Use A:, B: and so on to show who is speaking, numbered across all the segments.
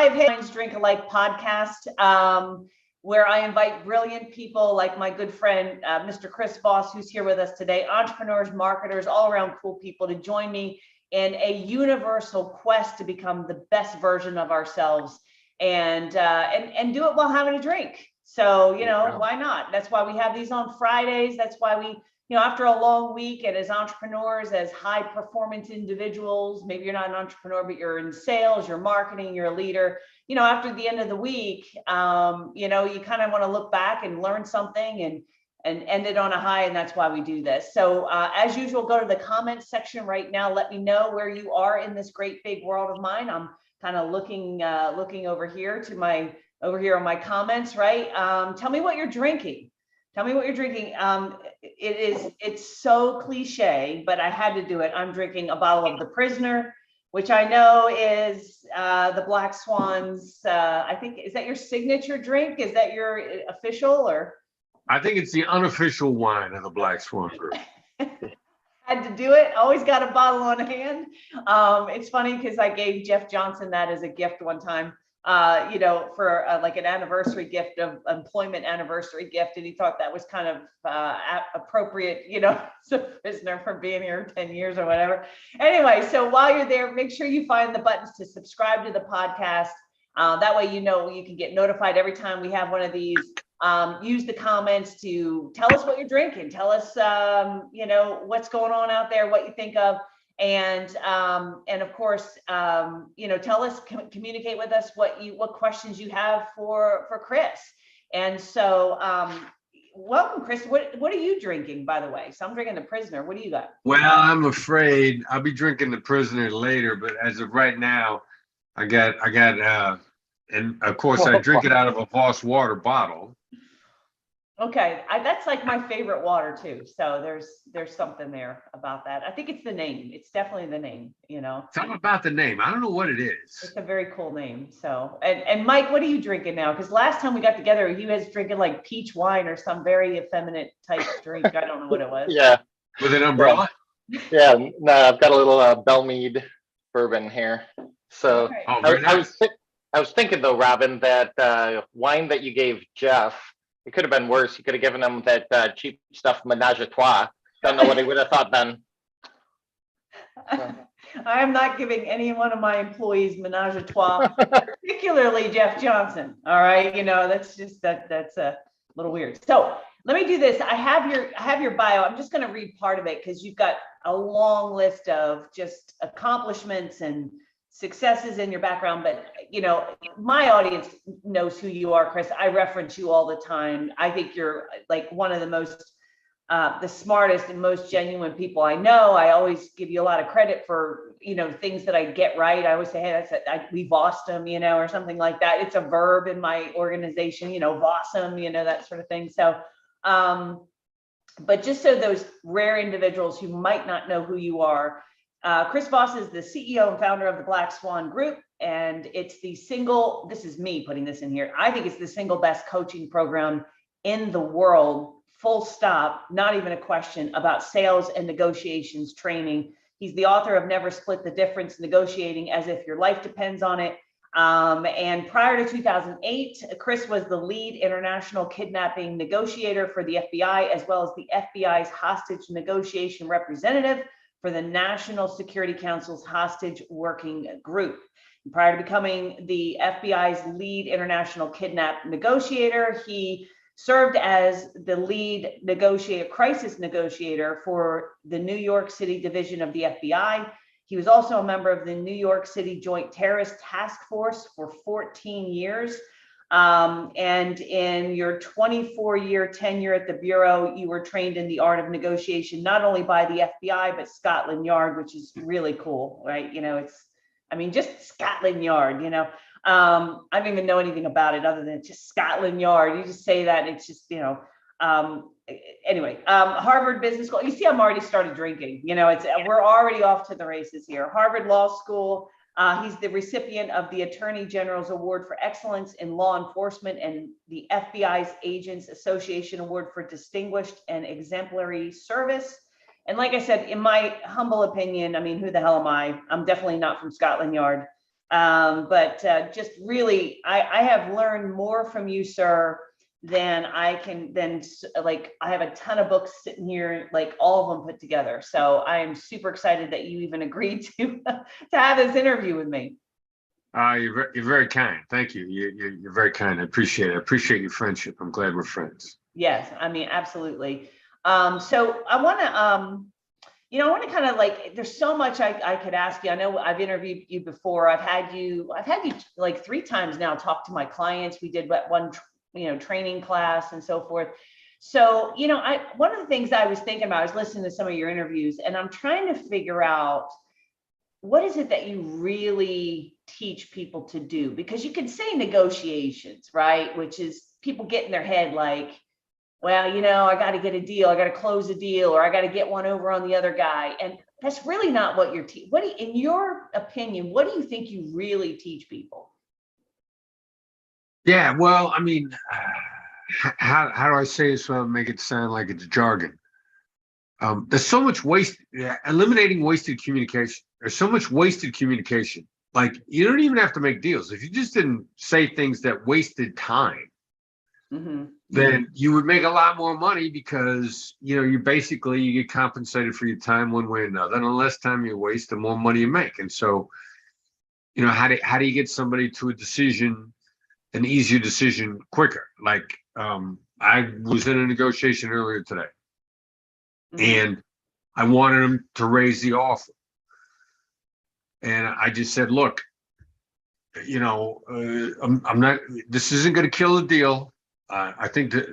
A: live Minds Drink Alike podcast, where I invite brilliant people like my good friend, Mr. Chris Voss, who's here with us today, entrepreneurs, marketers, all around cool people to join me in a universal quest to become the best version of ourselves and do it while having a drink. So, why not? That's why we have these on Fridays. That's why we, after a long week and as entrepreneurs, as high performance individuals, maybe you're not an entrepreneur, but you're in sales, you're marketing, you're a leader, after the end of the week, you kind of want to look back and learn something and end it on a high. And that's why we do this. So as usual, go to the comments section right now. Let me know where you are in this great big world of mine. I'm kind of looking over here on my comments, right? Tell me what you're drinking. Tell me what you're drinking. It's so cliche, but I had to do it. I'm drinking a bottle of The Prisoner, which I know is the Black Swan's. I think, is that your signature drink? Is that your official or?
B: I think it's the unofficial wine of the Black Swan group.
A: Had to do it. Always got a bottle on hand. It's funny because I gave Jeff Johnson that as a gift one time. For like an anniversary gift, of employment anniversary gift. And he thought that was kind of appropriate, as a prisoner for being here 10 years or whatever. Anyway, so while you're there, make sure you find the buttons to subscribe to the podcast. That way, you can get notified every time we have one of these. Use the comments to tell us what you're drinking. Tell us, what's going on out there, what you think of. And of course, tell us, communicate with us what questions you have for Chris. And so, welcome, Chris. What are you drinking, by the way? So I'm drinking The Prisoner. What do you got?
B: Well, I'm afraid I'll be drinking The Prisoner later, but as of right now, I got, and of course I drink it out of a Voss water bottle.
A: Okay, that's like my favorite water too. So there's something there about that. I think it's the name. It's definitely the name.
B: Something about the name. I don't know what it is.
A: It's a very cool name. So and Mike, what are you drinking now? Because last time we got together, you guys drinking like peach wine or some very effeminate type drink. I don't know what it was.
C: Yeah.
B: With an umbrella.
C: Yeah. No, I've got a little Bellmead bourbon here. So
A: okay.
C: I was thinking though, Robin, that wine that you gave Jeff. It could have been worse. You could have given him that cheap stuff, Menage a Trois. Don't know what he would have thought then.
A: I am not giving any one of my employees Menage a Trois, particularly Jeff Johnson. All right, that's just that's a little weird. So let me do this. I have your bio. I'm just going to read part of it because you've got a long list of just accomplishments and successes in your background, but my audience knows who you are, Chris. I reference you all the time. I think you're like one of the most the smartest and most genuine people I know. I always give you a lot of credit for things that I get right. I always say, hey, we Vossed them, or something like that. It's a verb in my organization, Voss them, that sort of thing. So but just so those rare individuals who might not know who you are, Chris Voss is the CEO and founder of the Black Swan Group, and it's this is me putting this in here. I think it's the single best coaching program in the world, full stop, not even a question, about sales and negotiations training. He's the author of Never Split the Difference, Negotiating as If Your Life Depends on It. And prior to 2008, Chris was the lead international kidnapping negotiator for the FBI, as well as the FBI's hostage negotiation representative for the National Security Council's hostage working group. And prior to becoming the FBI's lead international kidnap negotiator, he served as the lead crisis negotiator for the New York City division of the FBI. He was also a member of the New York City Joint Terrorist Task Force for 14 years. And in your 24-year tenure at the Bureau, you were trained in the art of negotiation, not only by the FBI, but Scotland Yard, which is really cool, right? Just Scotland Yard, I don't even know anything about it other than just Scotland Yard. You just say that, and it's just, anyway, Harvard Business School. You see, I'm already started drinking, we're already off to the races here. Harvard Law School. He's the recipient of the Attorney General's Award for Excellence in Law Enforcement and the FBI's Agents Association Award for Distinguished and Exemplary Service. And like I said, in my humble opinion, who the hell am I? I'm definitely not from Scotland Yard. But just really, I have learned more from you, sir, than I can, like, I have a ton of books sitting here, like all of them put together. So I am super excited that you even agreed to have this interview with me.
B: You're very kind. Thank you. You're very kind. I appreciate it. I appreciate your friendship. I'm glad we're friends.
A: Yes, I mean, absolutely. So I want to kind of like, there's so much I could ask you. I know I've interviewed you before. I've had you like 3 times now talk to my clients. We did one, training class and so forth. So, one of the things I was thinking about, I was listening to some of your interviews, and I'm trying to figure out, what is it that you really teach people to do? Because you can say negotiations, right? Which is people get in their head like, well, I got to get a deal, I got to close a deal, or I got to get one over on the other guy. And that's really not what you're in your opinion, what do you think you really teach people?
B: Yeah, well, I mean, how do I say this without make it sound like it's jargon? There's so much waste, eliminating wasted communication. There's so much wasted communication. Like, you don't even have to make deals. If you just didn't say things that wasted time, then you would make a lot more money, because, you get compensated for your time one way or another. And the less time you waste, the more money you make. And so, how do you get somebody to a decision, an easier decision, quicker? Like, I was in a negotiation earlier today, and I wanted them to raise the offer. And I just said, look, I'm not, this isn't going to kill the deal. I think that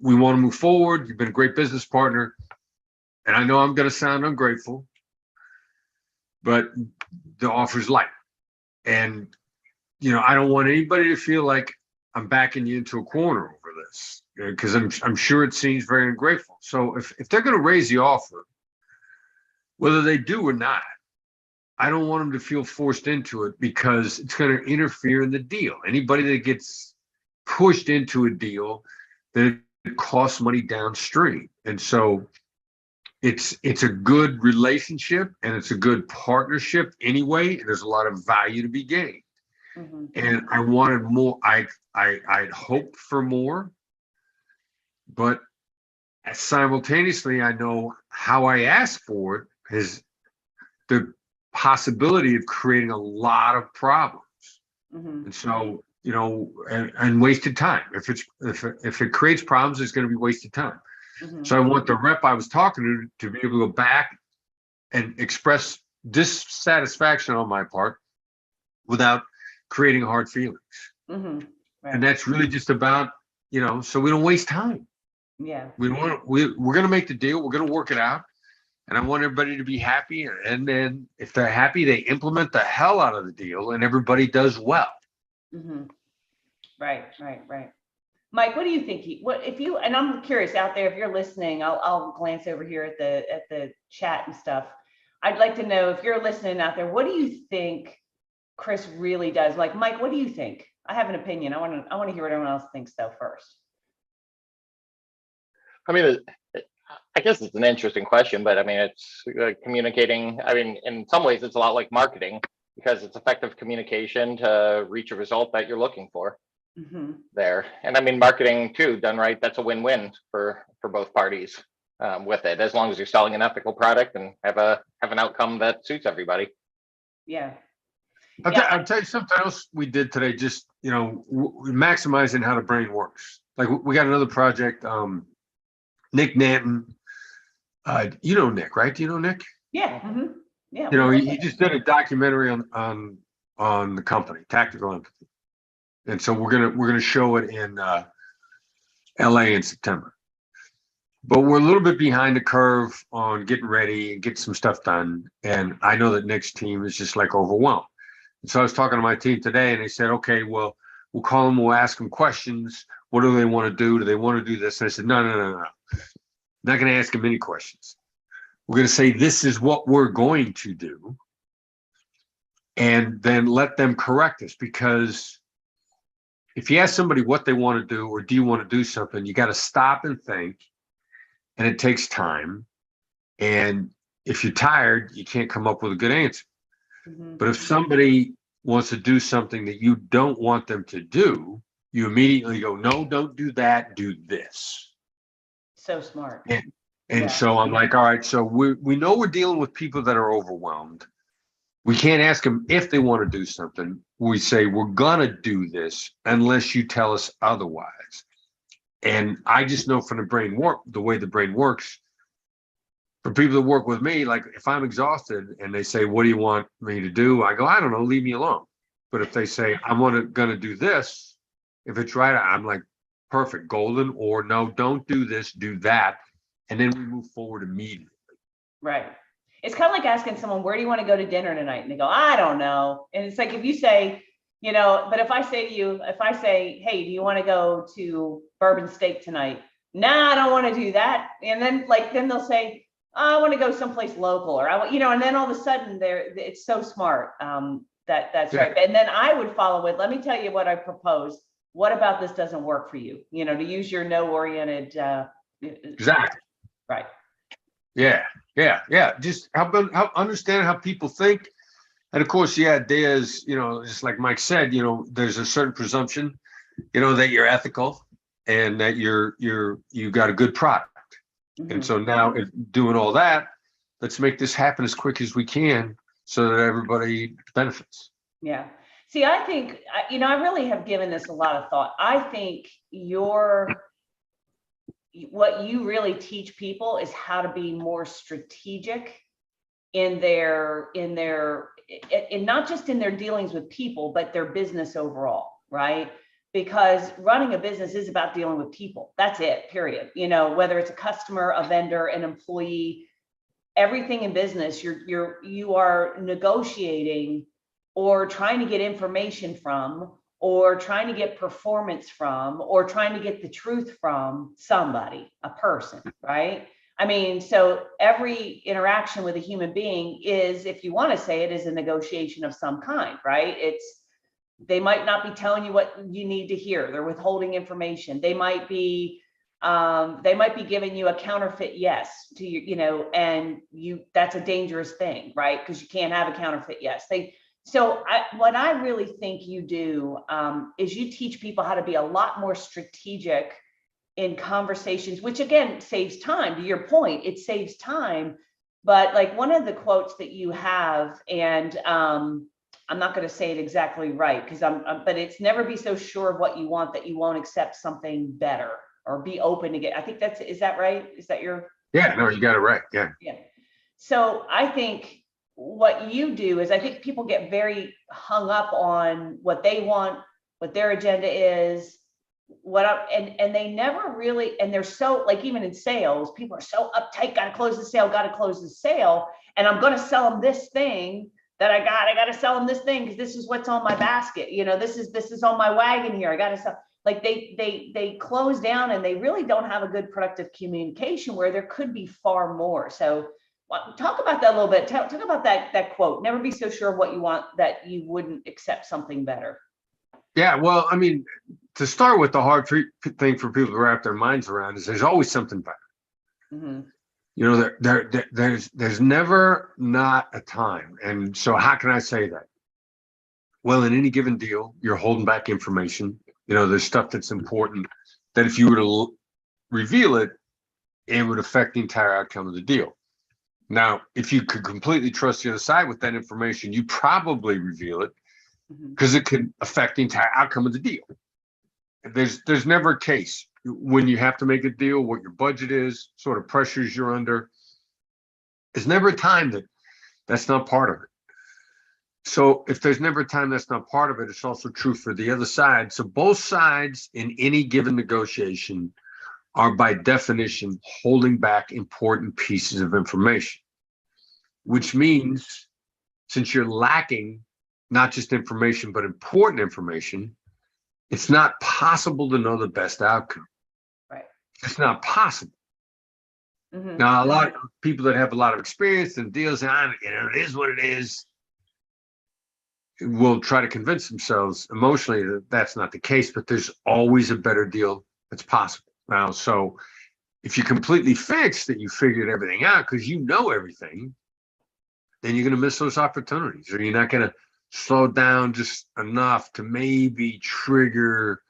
B: we want to move forward. You've been a great business partner. And I know I'm going to sound ungrateful, but the offer's light. And, I don't want anybody to feel like I'm backing you into a corner over this, because I'm sure it seems very ungrateful. So if they're going to raise the offer, whether they do or not, I don't want them to feel forced into it, because it's going to interfere in the deal. Anybody that gets pushed into a deal, then it costs money downstream. And so it's a good relationship, and it's a good partnership anyway. And there's a lot of value to be gained. And I wanted more. I'd hoped for more, but simultaneously, I know how I ask for it is the possibility of creating a lot of problems. And so, and wasted time. If it creates problems, it's going to be wasted time. So I want the rep I was talking to be able to go back and express dissatisfaction on my part without creating hard feelings. Right. And that's really just about, so we don't waste time.
A: Yeah.
B: We're going to make the deal. We're going to work it out. And I want everybody to be happy. And then if they're happy, they implement the hell out of the deal, and everybody does well.
A: Right. Mike, what do you think? And I'm curious out there, if you're listening, I'll glance over here at the chat and stuff. I'd like to know, if you're listening out there, what do you think Chris really does? Like, Mike, what do you think? I have an opinion. I want to hear what everyone else thinks though first.
C: I mean, I guess it's an interesting question, but I mean, it's communicating. I mean, in some ways, it's a lot like marketing, because it's effective communication to reach a result that you're looking for there. And I mean, marketing too, done right, that's a win-win for both parties with it, as long as you're selling an ethical product and have an outcome that suits everybody.
A: Yeah.
B: I'll tell you something else we did today, just, maximizing how the brain works. Like, we got another project, Nick Nanton, Nick, right? Do you know Nick?
A: Yeah. Yeah.
B: He just did a documentary on the company, Tactical Empathy. And so we're gonna show it in LA in September. But we're a little bit behind the curve on getting ready and get some stuff done. And I know that Nick's team is just like overwhelmed. And so I was talking to my team today, and they said, okay, well, we'll call them, we'll ask them questions. What do they want to do? Do they want to do this? And I said, no. Not going to ask them any questions. We're going to say, this is what we're going to do. And then let them correct us, because if you ask somebody what they want to do, or do you want to do something, you got to stop and think, and it takes time. And if you're tired, you can't come up with a good answer. But if somebody wants to do something that you don't want them to do, you immediately go, no, don't do that, do this.
A: So smart.
B: And
A: Yeah.
B: so I'm like, all right, so we know we're dealing with people that are overwhelmed. We can't ask them if they want to do something. We say, we're going to do this unless you tell us otherwise. And I just know from the way the brain works, for people that work with me, like if I'm exhausted and they say, what do you want me to do? I go, I don't know, leave me alone. But if they say, I'm going to do this, if it's right, I'm like, perfect, golden, or no, don't do this, do that. And then we move forward immediately.
A: Right. It's kind of like asking someone, where do you want to go to dinner tonight? And they go, I don't know. And it's like, if you say, but if I say to you, hey, do you want to go to Bourbon Steak tonight? Nah, I don't want to do that. And then they'll say, I want to go someplace local, or I want, and then all of a sudden it's so smart. That's
B: Yeah.
A: right. And then I would follow with, let me tell you what I propose. What about this doesn't work for you? To use your no-oriented.
B: Exactly.
A: Right.
B: Yeah. Just help understand how people think. And of course, there's, just like Mike said, there's a certain presumption, that you're ethical and that you got a good product.
A: Mhm.
B: And so now, if doing all that, let's make this happen as quick as we can so that everybody benefits.
A: Yeah. See, I think, I really have given this a lot of thought. I think what you really teach people is how to be more strategic in not just in their dealings with people, but their business overall, right? Because running a business is about dealing with people. That's it, period. Whether it's a customer, a vendor, an employee, everything in business, you are negotiating or trying to get information from, or trying to get performance from, or trying to get the truth from somebody, a person, right? I mean, so every interaction with a human being is, if you want to say it, is a negotiation of some kind, right? They might not be telling you what you need to hear. They're withholding information. They might be giving you a counterfeit yes to you, and that's a dangerous thing, right? Because you can't have a counterfeit yes. What I really think you do is you teach people how to be a lot more strategic in conversations, which again saves time. To your point, it saves time. But like one of the quotes that you have, and I'm not going to say it exactly right but it's never be so sure of what you want that you won't accept something better, or be open to get. I think is that right? Is that your?
B: Yeah, no, you got it right. Yeah.
A: Yeah. So I think what you do is, I think people get very hung up on what they want, what their agenda is, and they never really, and they're so, like, even in sales, people are so uptight, got to close the sale. And I'm going to sell them this thing that I got to sell them this thing because this is what's on my basket. This is on my wagon here. I got to sell. Like they close down, and they really don't have a good productive communication where there could be far more. So talk about that a little bit. Talk about that quote, never be so sure of what you want that you wouldn't accept something better.
B: Yeah, well, I mean, to start with, the hard thing for people to wrap their minds around is there's always something better.
A: Mm-hmm.
B: There's never not a time. And so how can I say that? Well, in any given deal, you're holding back information. There's stuff that's important that if you were to reveal it, it would affect the entire outcome of the deal. Now, if you could completely trust the other side with that information, you probably reveal it because it could affect the entire outcome of the deal. There's never a case when you have to make a deal, what your budget is, sort of pressures you're under. There's never a time that's not part of it. So if there's never a time that's not part of it, it's also true for the other side. So both sides in any given negotiation are by definition holding back important pieces of information, which means since you're lacking not just information, but important information, it's not possible to know the best outcome.
A: Right.
B: It's not possible.
A: Mm-hmm.
B: Now, a lot of people that have a lot of experience in deals, and it is what it is, will try to convince themselves emotionally that that's not the case, but there's always a better deal that's possible. Now, so if you're completely fixed that you figured everything out because you know everything, then you're going to miss those opportunities, or you're not going to slowed down just enough to maybe trigger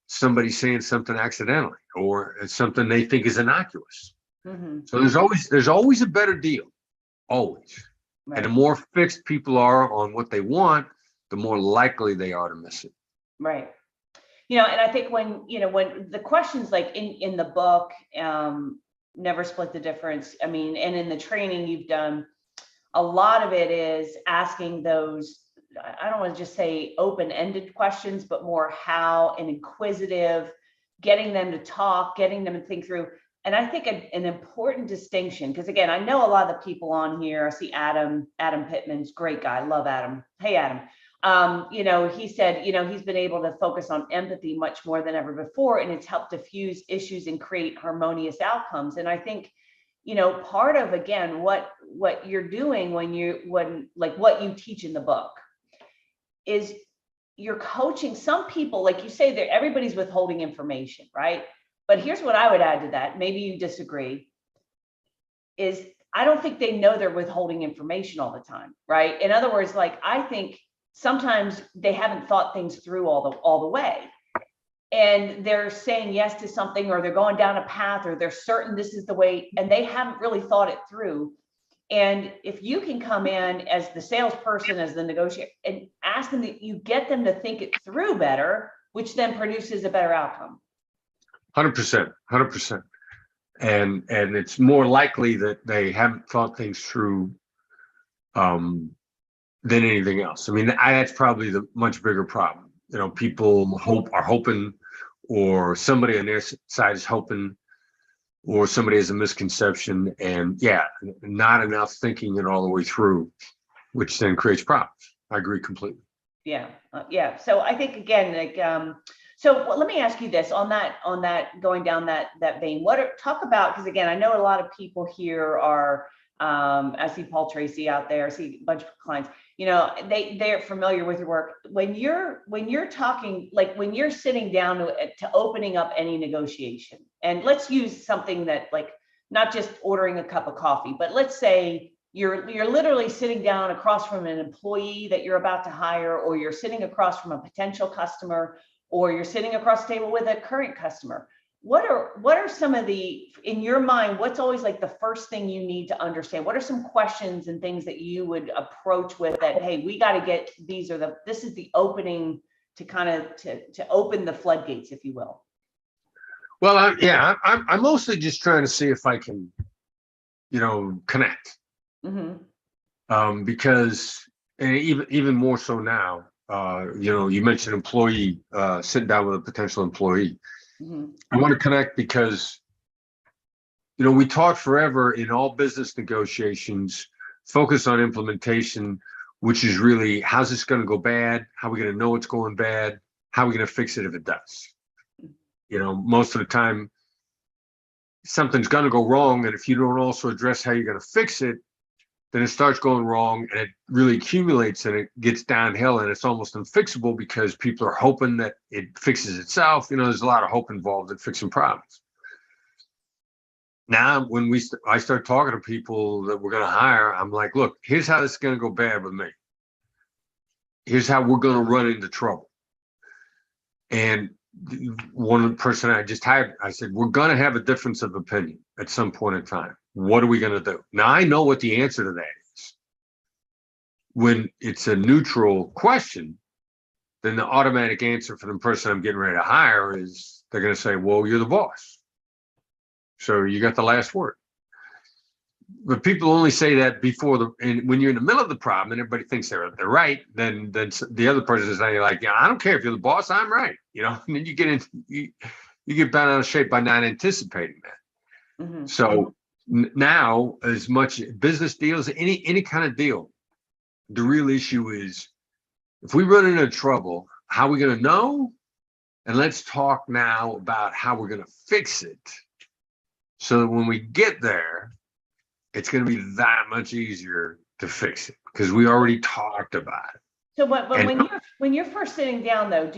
B: somebody saying something accidentally or something they think is innocuous. So there's always a better deal, always.
A: Right.
B: And the more fixed people are on what they want, the more likely they are to miss it.
A: Right. And I think when the questions like in the book, never split the difference. I mean, and in the training you've done, a lot of it is asking those, I don't want to just say open-ended questions, but more how and inquisitive, getting them to talk, getting them to think through. And I think an important distinction, because again, I know a lot of the people on here. I see Adam Pittman's great guy. Love Adam. Hey, Adam. He said, he's been able to focus on empathy much more than ever before, and it's helped diffuse issues and create harmonious outcomes. And I think, part of, again, what you're doing when what you teach in the book is you're coaching some people, like you say, that everybody's withholding information, right? But here's what I would add to that. Maybe you disagree. Is I don't think they know they're withholding information all the time, right? In other words, like I think sometimes they haven't thought things through all the way, and they're saying yes to something, or they're going down a path, or they're certain this is the way, and they haven't really thought it through. And if you can come in as the salesperson, as the negotiator, and ask them that you get them to think it through better, which then produces a better outcome.
B: 100%. And it's more likely that they haven't thought things through than anything else. I mean, that's probably the much bigger problem. People are hoping, or somebody on their side is hoping, or somebody has a misconception, and not enough thinking it all the way through, which then creates problems. I agree completely.
A: Yeah. So I think again, so let me ask you this on that going down that vein. Talk about, because again, I know a lot of people here are, I see Paul Tracy out there, I see a bunch of clients, they're familiar with your work. When you're talking, like when you're sitting down to opening up any negotiation, and let's use something that, like, not just ordering a cup of coffee, but let's say you're literally sitting down across from an employee that you're about to hire, or you're sitting across from a potential customer, or you're sitting across the table with a current customer. What are some of the, in your mind, what's always like the first thing you need to understand? What are some questions and things that you would approach with that, hey, we got to get, this is the opening to kind of, to open the floodgates, if you will?
B: Well, I'm mostly just trying to see if I can, connect. Because, and even more so now, you mentioned employee, sitting down with a potential employee. I want to connect because, we talk forever in all business negotiations, focus on implementation, which is really, how's this going to go bad? How are we going to know it's going bad? How are we going to fix it if it does? Most of the time, something's going to go wrong. And if you don't also address how you're going to fix it, then it starts going wrong, and it really accumulates, and it gets downhill, and it's almost unfixable because people are hoping that it fixes itself. There's a lot of hope involved in fixing problems. Now, when I start talking to people that we're going to hire, I'm like, look, here's how this is going to go bad with me. Here's how we're going to run into trouble. And one person I just hired, I said, we're going to have a difference of opinion at some point in time. What are we going to do? Now, I know what the answer to that is. When it's a neutral question, then the automatic answer for the person I'm getting ready to hire is they're going to say, well, you're the boss, so you got the last word. But people only say that and when you're in the middle of the problem and everybody thinks they're right, then the other person is saying, like, I don't care if you're the boss, I'm right. And then you get bent out of shape by not anticipating that. So now, as much business deals, any kind of deal, the real issue is, if we run into trouble, how are we going to know? And let's talk now about how we're going to fix it, so that when we get there, it's going to be that much easier to fix it, because we already talked about it.
A: So when you're first sitting down, though,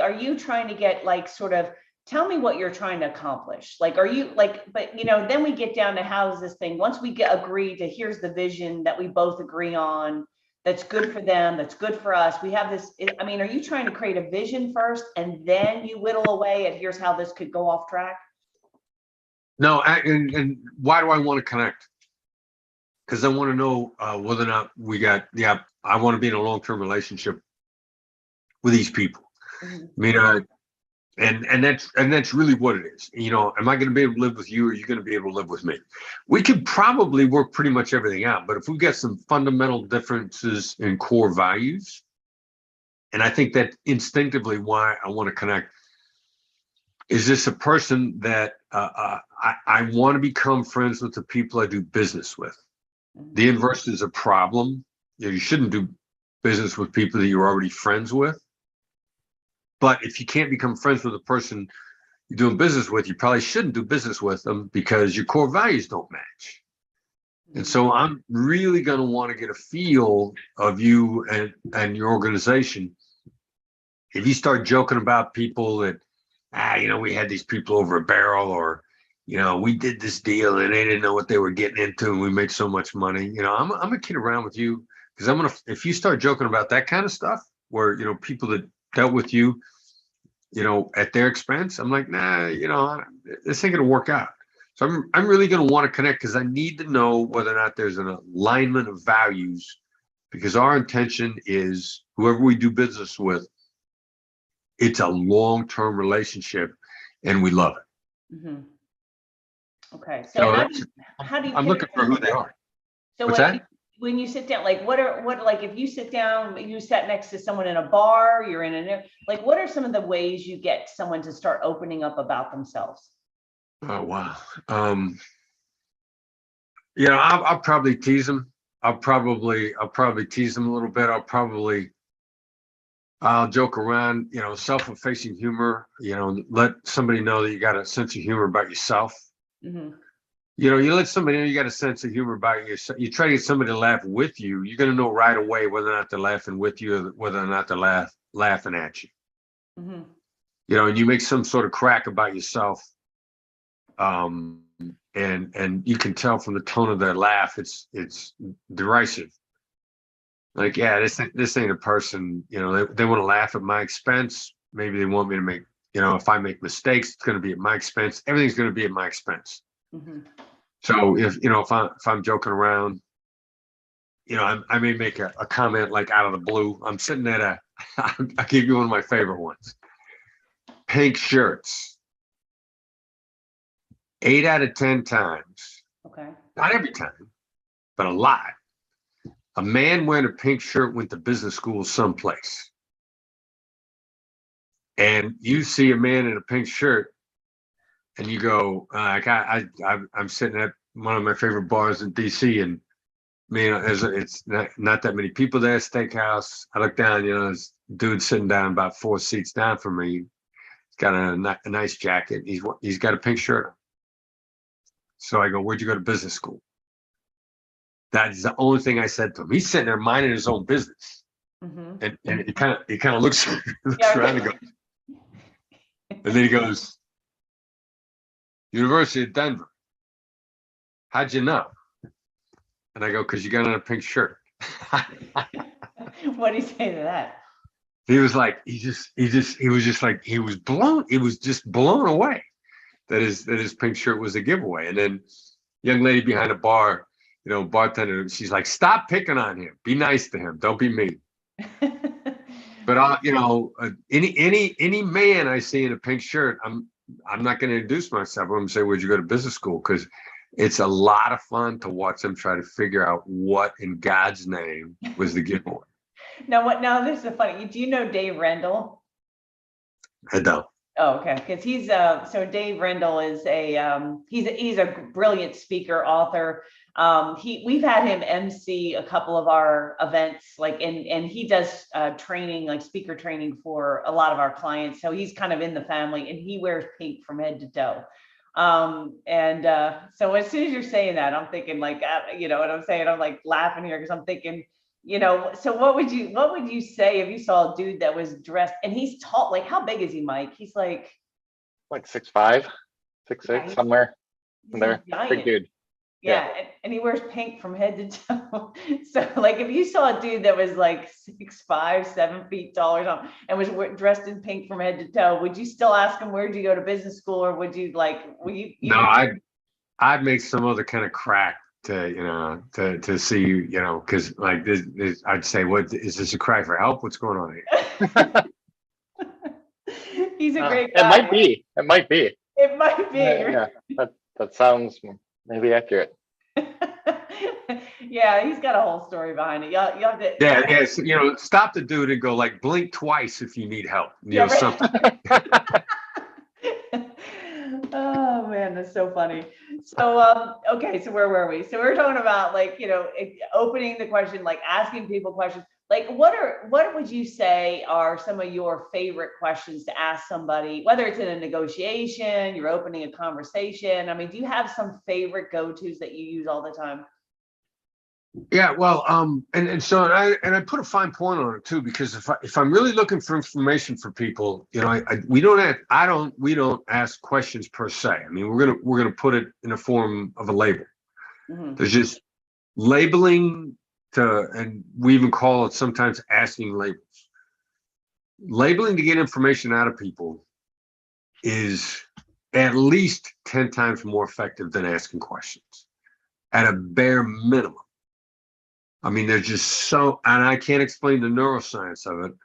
A: are you trying to get, like, sort of, tell me what you're trying to accomplish? Like, are you like, but then we get down to, how's this thing, once we agree to, here's the vision that we both agree on, that's good for them, that's good for us. We have this, I mean, are you trying to create a vision first and then you whittle away at here's how this could go off track?
B: No, and why do I want to connect? Because I want to know whether or not we got, I want to be in a long-term relationship with these people.
A: Mhm.
B: I mean, and that's really what it is. You know, am I going to be able to live with you, or are you going to be able to live with me? We could probably work pretty much everything out, but if we get some fundamental differences in core values, and I think that instinctively why I want to connect, is this a person that I want to become friends with the people I do business with? The inverse is a problem. You know, you shouldn't do business with people that you're already friends with. But if you can't become friends with the person you're doing business with, you probably shouldn't do business with them because your core values don't match. And so I'm really going to want to get a feel of you and your organization. If you start joking about people that, you know, we had these people over a barrel, or, you know, we did this deal and they didn't know what they were getting into and we made so much money. You know, I'm gonna kid around with you, because if you start joking about that kind of stuff where, you know, people that dealt with you, you know, at their expense, I'm like, nah, you know, this ain't gonna work out. So I'm really gonna want to connect, because I need to know whether or not there's an alignment of values, because our intention is whoever we do business with, it's a long-term relationship and we love it.
A: Mhm. Okay,
B: So
A: so
B: that's,
A: how do you
B: I'm looking
A: pick
B: for who
A: people?
B: they are.
A: So
B: What's
A: when
B: that?
A: when you sit down, like like if you sit down, you sat next to someone in a bar, you're in like, what are some of the ways you get someone to start opening up about themselves?
B: Oh, wow. You know, I'll probably tease them. I'll probably tease them a little bit. I'll joke around, you know, self-effacing humor, you know, let somebody know that you got a sense of humor about yourself.
A: Mhm.
B: You know, you let somebody know you got a sense of humor about yourself. You try to get somebody to laugh with you, you're going to know right away whether or not they're laughing with you, or whether or not they're laughing at you.
A: Mhm.
B: You know, and you make some sort of crack about yourself. And you can tell from the tone of their laugh, it's derisive. Like, yeah, this ain't a person, you know, they want to laugh at my expense. Maybe they want me to make, you know, if I make mistakes, it's going to be at my expense. Everything's going to be at my expense.
A: Mhm.
B: So if, you know, if I'm joking around, you know, I may make a comment like out of the blue. I'm sitting at I'll give you one of my favorite ones. Pink shirts. 8 out of 10 times,
A: Okay.
B: not every time, but a lot, a man wearing a pink shirt went to business school someplace. And you see a man in a pink shirt and you go, I'm sitting at one of my favorite bars in DC, and man, it's not that many people there, steakhouse. I look down, you know, this dude sitting down about 4 seats down from me. He's got a nice jacket. He's got a pink shirt on. So I go, where'd you go to business school? That's the only thing I said to him. He's sitting there minding his own business.
A: Mhm.
B: And he kind of looks
A: Yeah,
B: around and goes, and then he goes, University of Denver. How'd you know? And I go, because you got on a pink shirt.
A: What do you say to that?
B: He was like, he was just like, he was just blown away that his pink shirt was a giveaway. And then young lady behind the bar, you know, bartender, she's like, stop picking on him. Be nice to him. Don't be mean. But you know, any man I see in a pink shirt, I'm not going to introduce myself. I'm going to say, where'd you go to business school? Because it's a lot of fun to watch them try to figure out what in God's name was the giveaway.
A: Now this is funny. Do you know Dave Rendall?
B: I don't.
A: Oh, okay. Because he's so Dave Rendall is he's a brilliant speaker, author. We've had him MC a couple of our events, like, and he does training, like speaker training for a lot of our clients. So he's kind of in the family, and he wears pink from head to toe. So as soon as you're saying that, I'm thinking like, you know what I'm saying? I'm like laughing here because I'm thinking, you know, so what would you say if you saw a dude that was dressed and he's tall? Like, how big is he, Mike? He's like
C: 6'5", 6'6",
A: yeah,
C: somewhere in
A: he's a
C: there. Big
A: giant.
C: dude.
A: Yeah, and he wears pink from head to toe. So like if you saw a dude that was like 6'5", 7 feet tall or something, and was dressed in pink from head to toe, would you still ask him where'd you go to business school, or would you like,
B: No, I'd make some other kind of crack to see because like this, I'd say, what is this, a cry for help? What's going on here?
A: He's a great
C: It
A: guy.
C: might be. It might be.
A: It might be.
C: Yeah, that sounds maybe accurate.
A: Yeah, he's got a whole story behind it. You have to.
B: Yeah, so, stop the dude and go like blink twice if you need help.
A: Yeah, right.
B: Something.
A: Oh man, that's so funny. So okay, so where were we? So we're talking about like, opening the question, like asking people questions. Like what would you say are some of your favorite questions to ask somebody, whether it's in a negotiation, you're opening a conversation? I mean, do you have some favorite go-tos that you use all the time?
B: Yeah, well, and so I put a fine point on it too, because if I'm really looking for information for people, we don't ask questions per se. I mean, we're gonna put it in the form of a label.
A: Mhm.
B: There's just labeling and we even call it sometimes asking labels. Labeling to get information out of people is at least 10 times more effective than asking questions at a bare minimum. I mean, there's just and I can't explain the neuroscience of it.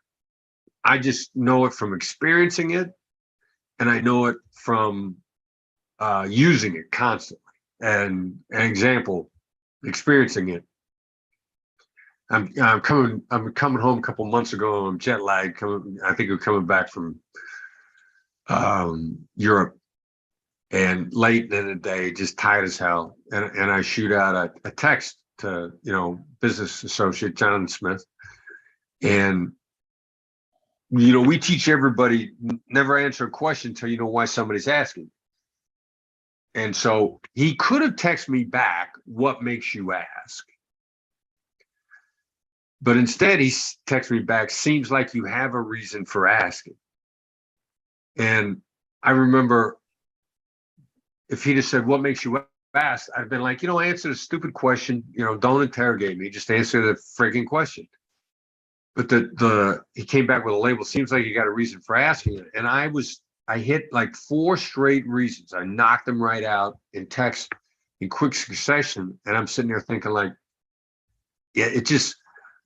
B: I just know it from experiencing it, and I know it from using it constantly. And an example, experiencing it. I'm coming home a couple months ago. I'm jet lagged. I think we're coming back from Europe, and late in the day, just tired as hell. And I shoot out a text to business associate John Smith, and we teach everybody never answer a question until you know why somebody's asking. And so he could have texted me back, what makes you ask? But instead he texted me back, seems like you have a reason for asking. And I remember if he'd have said, what makes you ask? I'd have been like, answer the stupid question, don't interrogate me, just answer the freaking question. But he came back with a label, seems like you got a reason for asking it. And I hit like 4 straight reasons. I knocked them right out in text in quick succession. And I'm sitting there thinking like, yeah, it just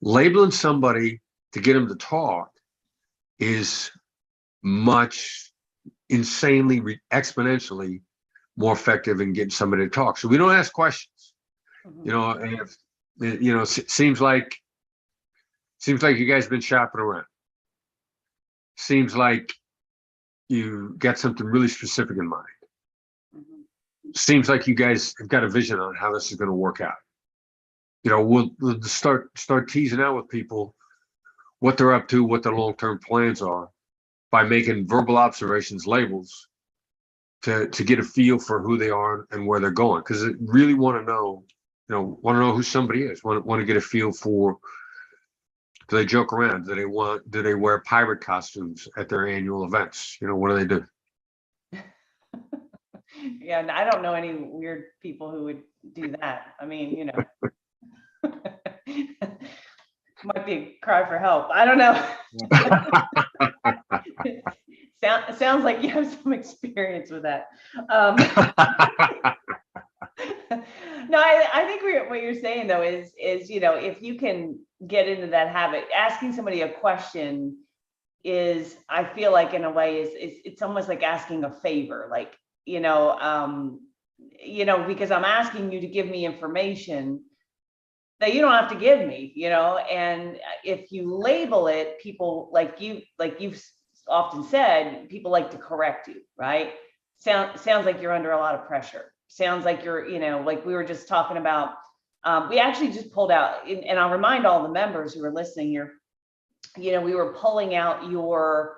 B: labeling somebody to get them to talk is much insanely exponentially more effective in getting somebody to talk. So we don't ask questions.
A: Mhm.
B: And if it seems like you guys have been shopping around. Seems like you got something really specific in mind.
A: Mhm.
B: Seems like you guys have got a vision on how this is going to work out. We'll start teasing out with people what they're up to, what their long-term plans are, by making verbal observations, labels, to get a feel for who they are and where they're going. Because they really want to know, who somebody is. Want to get a feel for, do they joke around? Do they wear pirate costumes at their annual events? What do they do?
A: Yeah, and I don't know any weird people who would do that. I mean, might be a cry for help. I don't know. Sounds like you have some experience with that. No, I think what you're saying though is if you can get into that habit, asking somebody a question is, I feel like in a way is it's almost like asking a favor, like because I'm asking you to give me information that you don't have to give me, and if you label it, people like you've often said, people like to correct you, right? Sounds like you're under a lot of pressure. Sounds like you're, like we were just talking about, we actually just pulled out, and I'll remind all the members who are listening here, we were pulling out your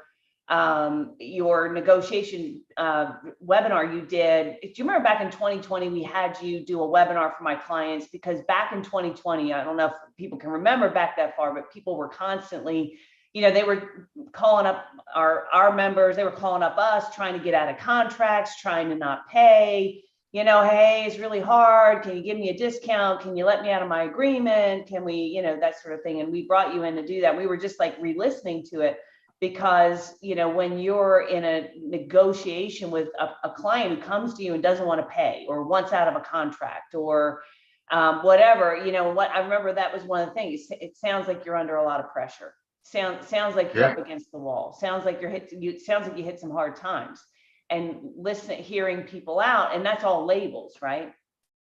A: negotiation webinar you did. Do you remember back in 2020, we had you do a webinar for my clients? Because back in 2020, I don't know if people can remember back that far, but people were constantly, they were calling up our members, they were calling up us, trying to get out of contracts, trying to not pay, hey, it's really hard. Can you give me a discount? Can you let me out of my agreement? Can we, that sort of thing. And we brought you in to do that. We were just like re-listening to it because, when you're in a negotiation with a client who comes to you and doesn't want to pay or wants out of a contract or whatever, what I remember that was one of the things. It sounds like you're under a lot of pressure. Sounds like you're up against the wall. Sounds like sounds like you hit some hard times. And hearing people out, and that's all labels, right?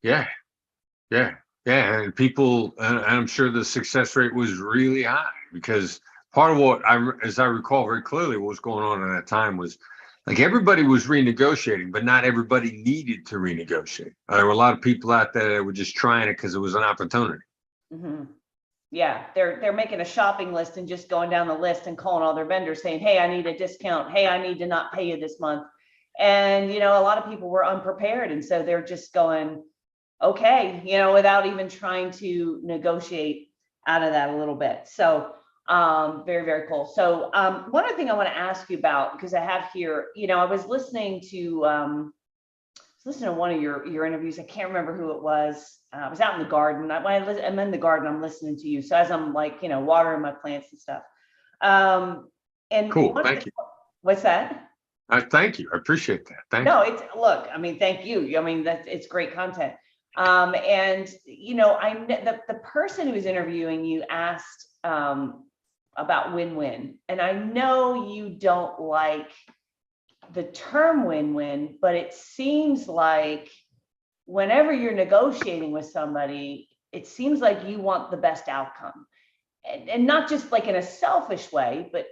B: Yeah. And people, and I'm sure the success rate was really high because part of what as I recall very clearly, what was going on at that time was like everybody was renegotiating, but not everybody needed to renegotiate. There were a lot of people out there that were just trying it because it was an opportunity.
A: Mm-hmm. Yeah, they're making a shopping list and just going down the list and calling all their vendors saying, hey, I need a discount. Hey, I need to not pay you this month. And, a lot of people were unprepared. And so they're just going, okay, without even trying to negotiate out of that a little bit. So very, very cool. So one other thing I want to ask you about, because I have here, I was listening to one of your interviews. I can't remember who it was. I was out in the garden. I'm in the garden, I'm listening to you. So as I'm like, watering my plants and stuff. And
B: cool. Thank you.
A: What's that?
B: Thank you. I appreciate that. Thank you.
A: Thank you. It's great content. And the person who was interviewing you asked about win-win. And I know you don't like the term win-win, but it seems like whenever you're negotiating with somebody, it seems like you want the best outcome. And not just like in a selfish way, but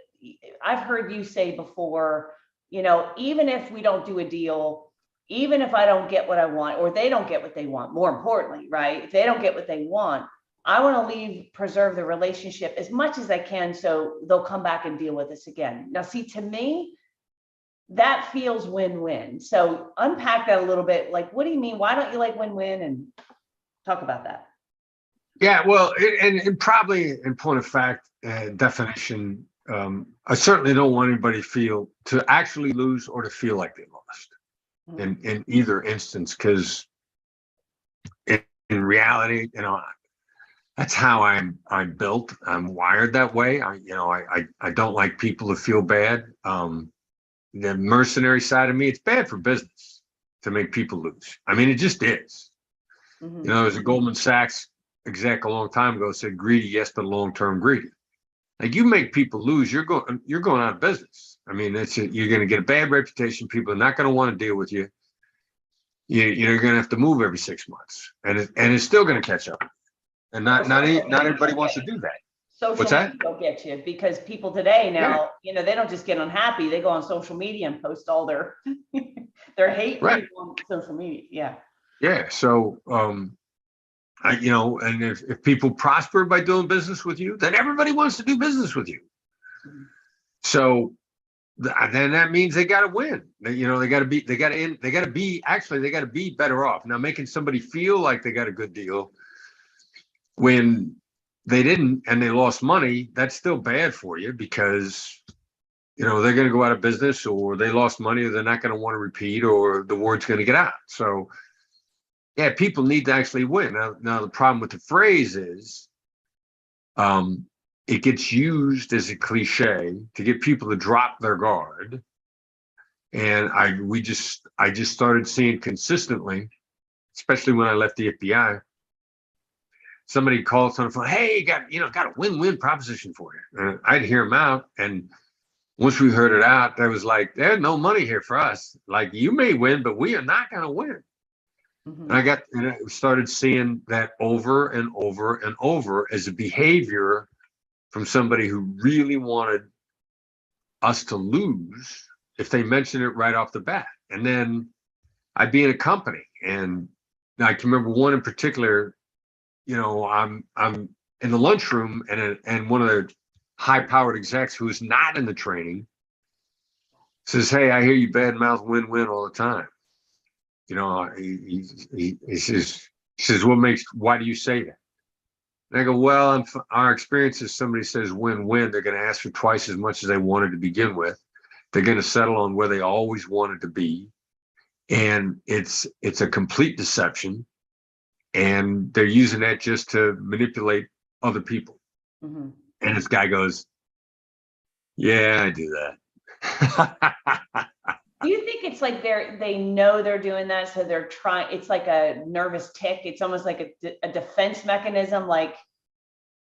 A: I've heard you say before, even if we don't do a deal, even if I don't get what I want, or they don't get what they want, more importantly, right? If they don't get what they want, I want to preserve the relationship as much as I can so they'll come back and deal with us again. Now, see, to me, that feels win-win. So unpack that a little bit. Like, what do you mean? Why don't you like win-win? And talk about that.
B: Yeah, well, and probably in point of fact, definition, I certainly don't want anybody to actually lose or to feel like they lost in either instance, because in reality, that's how I'm built. I'm wired that way. I don't like people to feel bad. The mercenary side of me, it's bad for business to make people lose. I mean, it just is.
A: Mm-hmm.
B: There's a Goldman Sachs exec a long time ago said, greedy, yes, but long-term greedy. Like, you make people lose, you're going out of business. I mean, you're going to get a bad reputation. People are not going to want to deal with you. You're going to have to move every 6 months, and it's still going to catch up. And not everybody wants to do that.
A: Social media will get you, because people today now, they don't just get unhappy. They go on social media and post all their hate on social media. Yeah. Yeah.
B: So, and if people prosper by doing business with you, then everybody wants to do business with you. Mm-hmm. So then that means they got to win. They got to be better off. Now, making somebody feel like they got a good deal when they didn't and they lost money, that's still bad for you, because they're going to go out of business, or they lost money, or they're not going to want to repeat, or the word's going to get out. So yeah, people need to actually win. Now the problem with the phrase is it gets used as a cliche to get people to drop their guard. And I just started seeing consistently, especially when I left the FBI, somebody calls on the phone, hey, got a win-win proposition for you. And I'd hear them out. And once we heard it out, there was like, there's no money here for us. Like, you may win, but we are not going to win. Mm-hmm. And I started seeing that over and over and over as a behavior from somebody who really wanted us to lose if they mentioned it right off the bat. And then I'd be in a company, and I can remember one in particular. I'm in the lunchroom, and one of the high-powered execs who is not in the training says, "Hey, I hear you badmouth win-win all the time." He says, why do you say that? And I go, well, our experience is somebody says win-win, they're going to ask for twice as much as they wanted to begin with. They're going to settle on where they always wanted to be. And it's a complete deception. And they're using that just to manipulate other people.
A: Mhm.
B: And this guy goes, yeah, I do that.
A: Do you think it's like they know they're doing that, so they're trying, it's like a nervous tick, it's almost like a defense mechanism, like,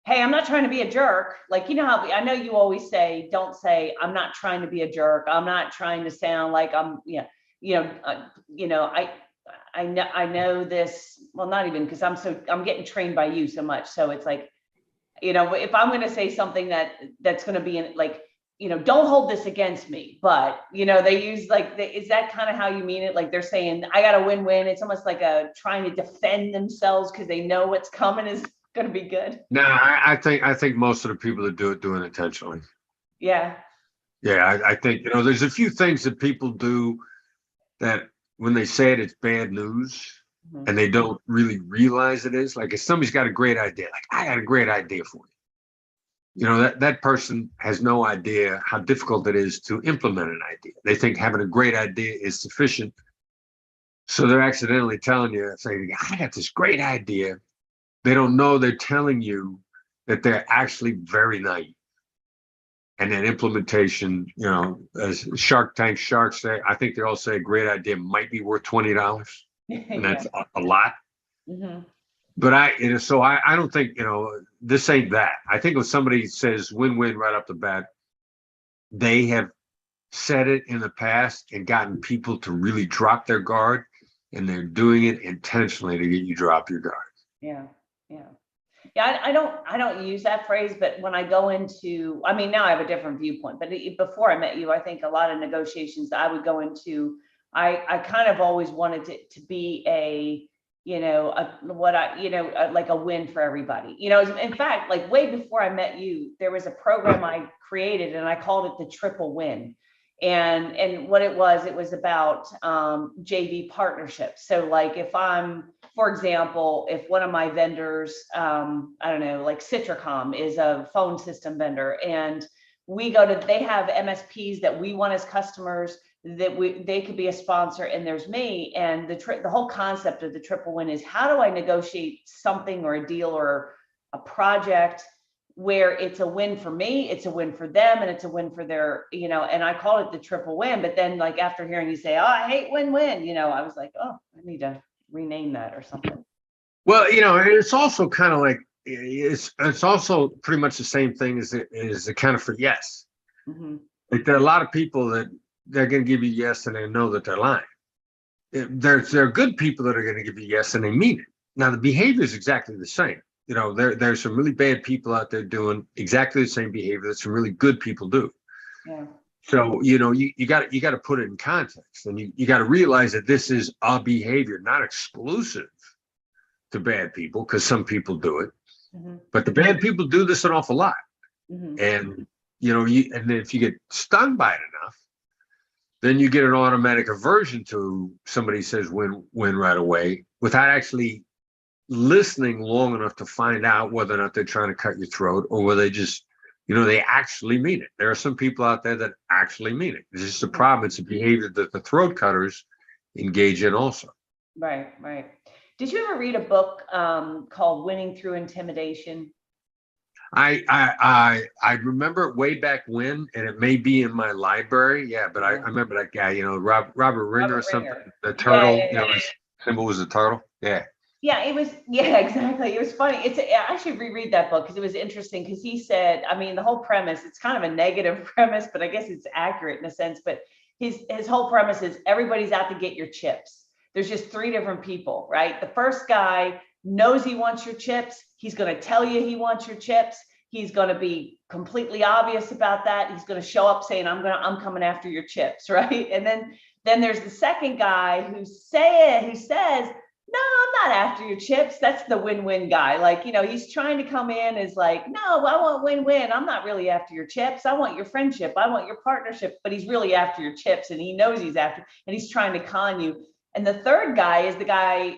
A: hey, I'm not trying to be a jerk. Like, you know how, I know you always say, don't say, I'm not trying to be a jerk. I'm not trying to sound like I'm, yeah, I know this, well, not even, because I'm getting trained by you so much. So it's like, if I'm going to say something that's going to be in like, don't hold this against me, but, they use like, is that kind of how you mean it? Like they're saying, I got a win-win. It's almost like trying to defend themselves because they know what's coming is going to be good.
B: No, I think most of the people that do it intentionally.
A: Yeah.
B: Yeah, I think, there's a few things that people do that when they say it, it's bad news.
A: Mhm.
B: And they don't really realize it is. Like if somebody's got a great idea, like I got a great idea for you. That person has no idea how difficult it is to implement an idea. They think having a great idea is sufficient. So they're accidentally telling you, saying, I got this great idea. They don't know they're telling you that they're actually very naive. And then implementation, as Shark Tank sharks say, I think they all say a great idea might be worth $20. And that's a lot.
A: Mhm.
B: But I don't think, this ain't that. I think if somebody says win-win right off the bat, they have said it in the past and gotten people to really drop their guard, and they're doing it intentionally to get you drop your guard.
A: Yeah. Yeah. Yeah. I don't use that phrase, but when I go into, I mean, now I have a different viewpoint, but before I met you, I think a lot of negotiations that I would go into, I kind of always wanted it to be like a win for everybody. In fact, like way before I met you, there was a program I created and I called it the triple win. And what it was about JV partnerships. So like for example, if one of my vendors, I don't know, like Citricom is a phone system vendor, and they have MSPs that we want as customers, that they could be a sponsor, and there's me. And the whole concept of the triple win is, how do I negotiate something or a deal or a project where it's a win for me, it's a win for them, and it's a win for their, and I call it the triple win. But then like after hearing you say, oh, I hate win-win, I was like, oh, I need to rename that or something.
B: Well, it's also kind of like, it's also pretty much the same thing as the counterfeit yes.
A: Mm-hmm.
B: Like there are a lot of people that they're going to give you yes and they know that they're lying. There are good people that are going to give you yes and they mean it. Now the behavior is exactly the same. There's some really bad people out there doing exactly the same behavior that some really good people do.
A: Yeah.
B: So, you got to put it in context, and you got to realize that this is a behavior, not exclusive to bad people, because some people do it.
A: Mm-hmm.
B: But the bad people do this an awful lot.
A: Mm-hmm.
B: And, and then if you get stung by it enough, then you get an automatic aversion to somebody says win right away without actually listening long enough to find out whether or not they're trying to cut your throat, or whether they just, they actually mean it. There are some people out there that actually mean it. It's just a problem. It's a behavior that the throat cutters engage in also.
A: Right. Did you ever read a book called Winning Through Intimidation?
B: I remember it way back when, and it may be in my library. Yeah, but I remember that guy, Robert Ringer or something. The turtle, his symbol was a turtle. Yeah.
A: Yeah, it was. Yeah, exactly. It was funny. I should reread that book because it was interesting. Because he said, I mean, the whole premise, it's kind of a negative premise, but I guess it's accurate in a sense. But his whole premise is everybody's out to get your chips. There's just three different people, right? The first guy knows he wants your chips. He's going to tell you he wants your chips. He's going to be completely obvious about that. He's going to show up saying, I'm coming after your chips, right? And then there's the second guy who says, no, I'm not after your chips. That's the win-win guy. Like, he's trying to come in as like, no, I want win-win. I'm not really after your chips. I want your friendship. I want your partnership, but he's really after your chips, and he knows he's after, and he's trying to con you. And the third guy is the guy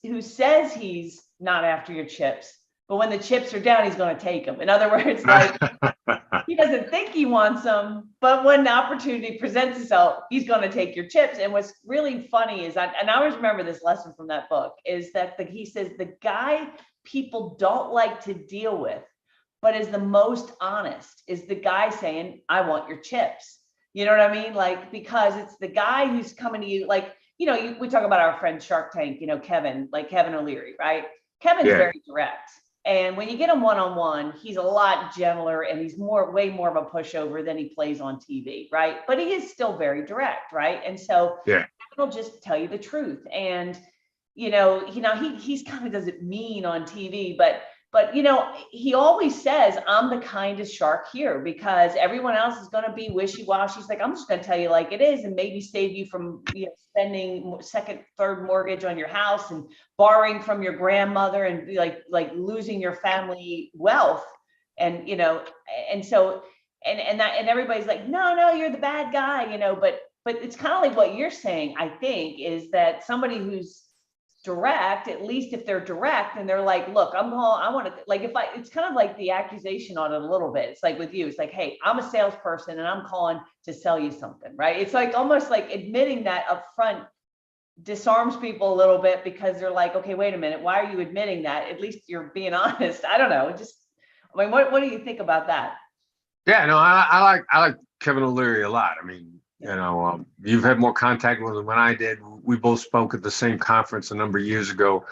A: who says he's not after your chips, but when the chips are down, he's going to take them. In other words, like he doesn't think he wants them, but when the opportunity presents itself, he's going to take your chips. And what's really funny is and I always remember this lesson from that book, is that he says the guy people don't like to deal with, but is the most honest, is the guy saying, I want your chips. You know what I mean? Like, because it's the guy who's coming to you, like, we talk about our friend Shark Tank, Kevin, like Kevin O'Leary, right? Kevin's very direct. And when you get him one-on-one, he's a lot gentler and he's way more of a pushover than he plays on TV, right? But he is still very direct, right? And so he'll just tell you the truth. And, he's kind of doesn't mean on TV, but he always says, I'm the kindest shark here because everyone else is going to be wishy-washy. He's like, I'm just going to tell you like it is and maybe save you from spending second, third mortgage on your house and borrowing from your grandmother and like losing your family wealth. And, and so, and everybody's like, no, you're the bad guy, but it's kind of like what you're saying, I think, is that somebody who's direct, at least if they're direct and they're like, look, I want to, like, it's kind of like the accusation on it a little bit. It's like with you, it's like, hey, I'm a salesperson and I'm calling to sell you something, right? It's like almost like admitting that up front disarms people a little bit because they're like, okay, wait a minute, why are you admitting that? At least you're being honest. I don't know. What do you think about that?
B: Yeah, no, I like Kevin O'Leary a lot. I mean, you've had more contact with him than I did. We both spoke at the same conference a number of years ago,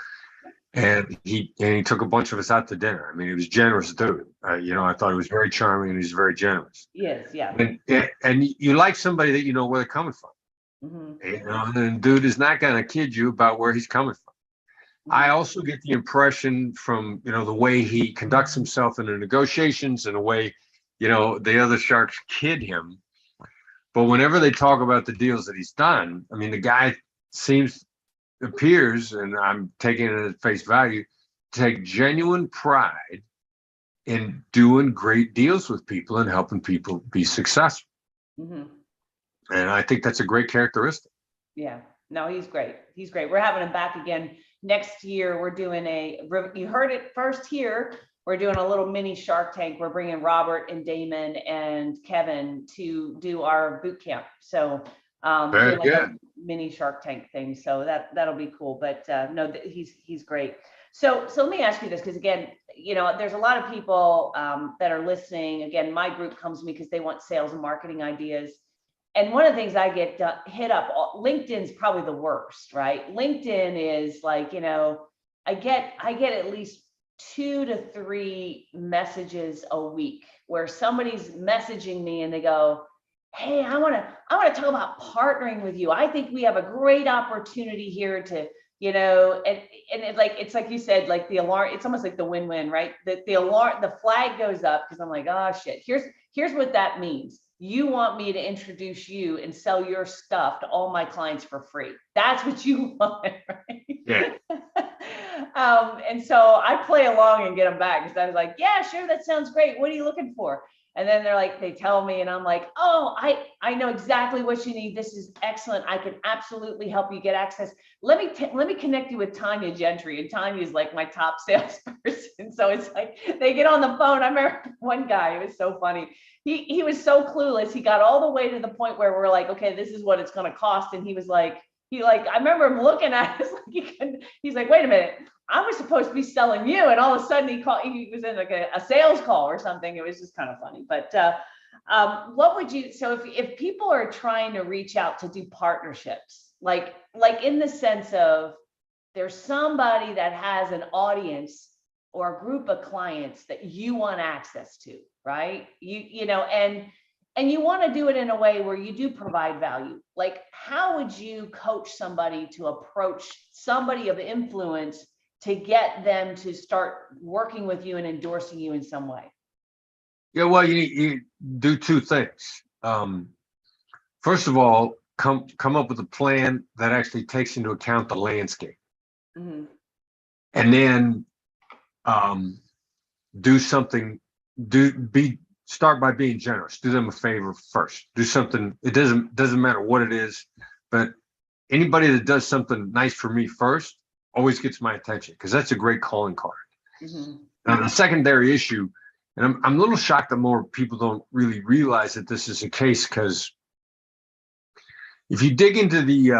B: and he took a bunch of us out to dinner. I mean, he was generous dude. I thought he was very charming and he's very generous.
A: Yes, yeah.
B: And you like somebody that you know where they're coming from. Mm-hmm. And dude is not going to kid you about where he's coming from. Mm-hmm. I also get the impression from the way he conducts himself in the negotiations and the way the other sharks kid him. But whenever they talk about the deals that he's done, I mean, the guy appears, and I'm taking it at face value, to take genuine pride in doing great deals with people and helping people be successful. Mm-hmm. And I think that's a great characteristic.
A: Yeah, no, he's great. He's great. We're having him back again next year. We're doing you heard it first here. We're doing a little mini Shark Tank. We're bringing Robert and Damon and Kevin to do our boot camp. So like a mini Shark Tank thing. So that'll be cool. But no, he's great. So let me ask you this, because again, there's a lot of people that are listening. Again, my group comes to me because they want sales and marketing ideas. And one of the things I get hit up, LinkedIn's probably the worst, right? LinkedIn is like, I get at least 2 to 3 messages a week where somebody's messaging me and they go, hey, I want to talk about partnering with you. I think we have a great opportunity here to, and it's like you said, like the alarm, it's almost like the win-win, right? The alarm, the flag goes up because I'm like, oh shit, here's what that means. You want me to introduce you and sell your stuff to all my clients for free. That's what you want, right?
B: Yeah.
A: And so I play along and get them back because I was like, yeah, sure, that sounds great. What are you looking for? And then they're like, they tell me, and I'm like, oh, I know exactly what you need. This is excellent. I can absolutely help you get access. Let me connect you with Tanya Gentry, and Tanya is like my top salesperson. So it's like they get on the phone. I remember one guy, it was so funny. He was so clueless. He got all the way to the point where we're like, okay, this is what it's going to cost, and he was like, I remember him looking at us like he's like, wait a minute, I was supposed to be selling you, and all of a sudden he was in like a sales call or something. It was just kind of funny. But what would you, so if people are trying to reach out to do partnerships, like in the sense of there's somebody that has an audience or a group of clients that you want access to, right? And you want to do it in a way where you do provide value. Like, how would you coach somebody to approach somebody of influence to get them to start working with you and endorsing you in some way?
B: Yeah, well, you do 2 things. First of all, come up with a plan that actually takes into account the landscape. Mm-hmm. And then start by being generous. Do them a favor first. Do something. It doesn't matter what it is, but anybody that does something nice for me first always gets my attention because that's a great calling card. Mm-hmm. The secondary issue, and I'm a little shocked that more people don't really realize that this is the case, because if you dig into the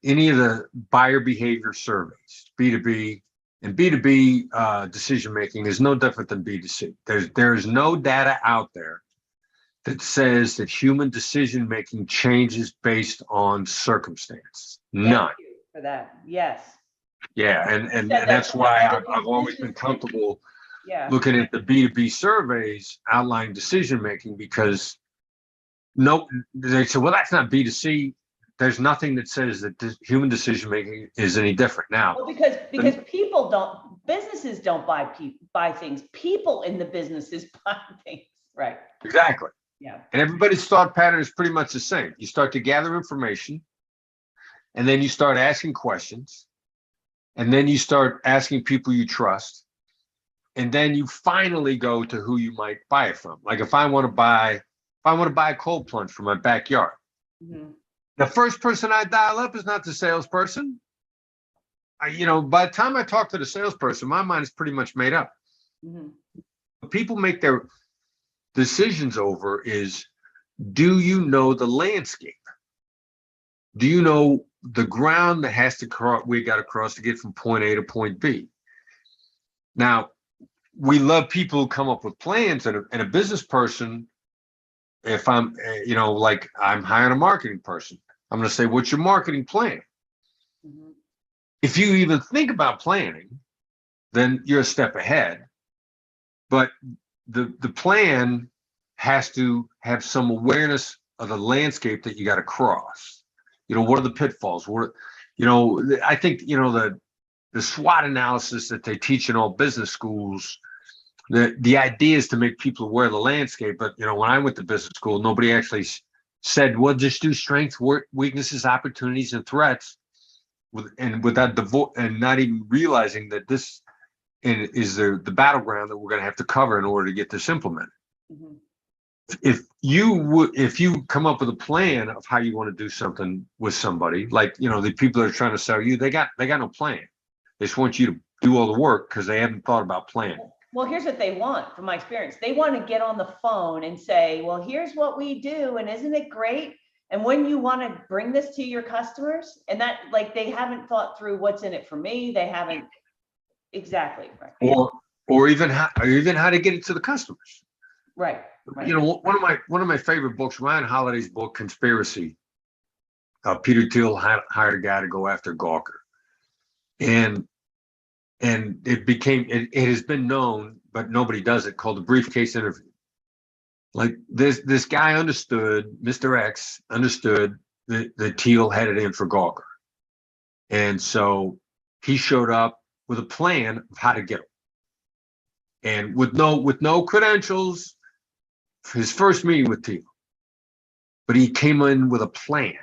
B: any of the buyer behavior surveys, B2B and B2B decision making is no different than B2C. There's no data out there that says that human decision making changes based on circumstance. None.
A: Thank you for that. Yes.
B: Yeah, and that's why I've always been comfortable looking at the B2B surveys outlining decision making, because they say, well, that's not B2C. There's nothing that says that human decision making is any different now.
A: Well, because businesses don't buy things. People in the businesses buy things, right?
B: Exactly.
A: Yeah.
B: And everybody's thought pattern is pretty much the same. You start to gather information, and then you start asking questions, and then you start asking people you trust, and then you finally go to who you might buy it from. Like if I want to buy a cold plunge for my backyard, the first person I dial up is not the salesperson. By the time I talk to the salesperson, my mind is pretty much made up. People make their decisions over is, do you know the landscape? Do you know the ground that we got to cross to get from point A to point B? Now, we love people who come up with plans, and a business person, if I'm, like I'm hiring a marketing person, I'm going to say, what's your marketing plan? If you even think about planning, then you're a step ahead. But the plan has to have some awareness of the landscape that you got to cross. What are the pitfalls? I think, the SWOT analysis that they teach in all business schools, the idea is to make people aware of the landscape. But, when I went to business school, nobody actually said, well, just do strengths, weaknesses, opportunities, and threats. And not even realizing that this is the battleground that we're going to have to cover in order to get this implemented. If you come up with a plan of how you want to do something with somebody, like the people that are trying to sell you, they got no plan. They just want you to do all the work because they haven't thought about planning.
A: Well, here's what they want, from my experience. They want to get on the phone and say, well, here's what we do, and isn't it great? And when you want to bring this to your customers, and that, like, they haven't thought through what's in it for me. They haven't. Exactly. Right.
B: Or even how to get it to the customers.
A: Right.
B: One of my favorite books, Ryan Holiday's book, Conspiracy. Peter Thiel hired a guy to go after Gawker, and it has been known, but nobody does it, called the briefcase interview. Like this guy understood, Mr. X understood that Thiel had it in for Gawker, and so he showed up with a plan of how to get him, and with no credentials. His first meeting with Thiel, but he came in with a plan,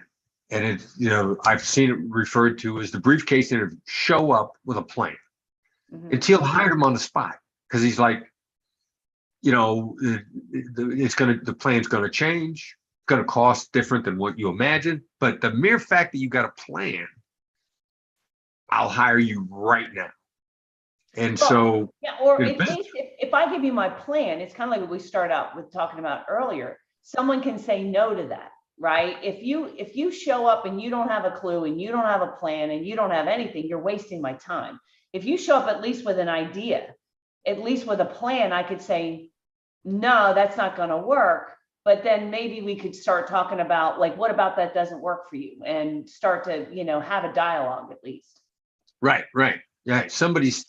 B: and I've seen it referred to as the briefcase interview. Show up with a plan, and Thiel hired him on the spot because he's like, the plan's going to change, it's going to cost different than what you imagine, but the mere fact that you got a plan, I'll hire you right now. And so,
A: or at least if I give you my plan, it's kind of like what we started out with talking about earlier. Someone can say no to that, right? If you show up and you don't have a clue and you don't have a plan and you don't have anything, you're wasting my time. If you show up at least with an idea, at least with a plan, I could say, no, that's not going to work. But then maybe we could start talking about, like, what about that doesn't work for you, and start to, have a dialogue at least. Right.
B: Yeah, somebody's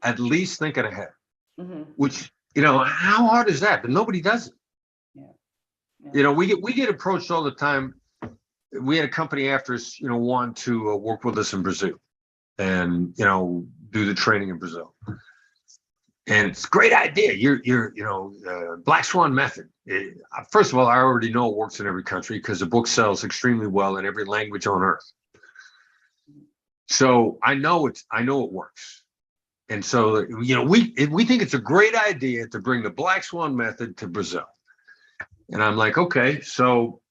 B: at least thinking ahead, which, how hard is that? But nobody does it. Yeah. We get approached all the time. We had a company after us, want to work with us in Brazil and, do the training in Brazil. And it's a great idea. Black Swan method. First of all, I already know it works in every country because the book sells extremely well in every language on earth. So I know it works. And so, we think it's a great idea to bring the Black Swan method to Brazil. And I'm like, okay, so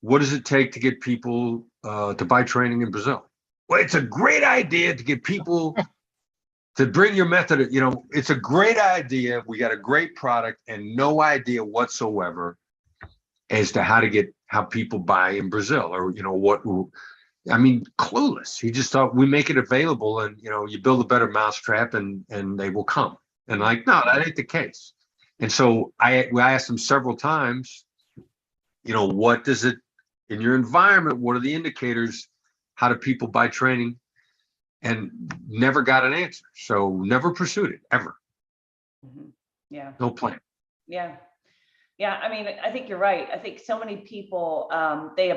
B: what does it take to get people to buy training in Brazil? Well, it's a great idea to get people to bring your method, you know, it's a great idea. We got a great product and no idea whatsoever as to how people buy in Brazil, or, you know, I mean, clueless. He just thought we make it available and, you know, you build a better mousetrap and they will come. And like, no, that ain't the case. And so I asked him several times, you know, what does it in your environment? What are the indicators? How do people buy training? And never got an answer. So never pursued it ever.
A: Yeah.
B: No plan.
A: Yeah. Yeah, I mean, I think you're right. I think so many people, they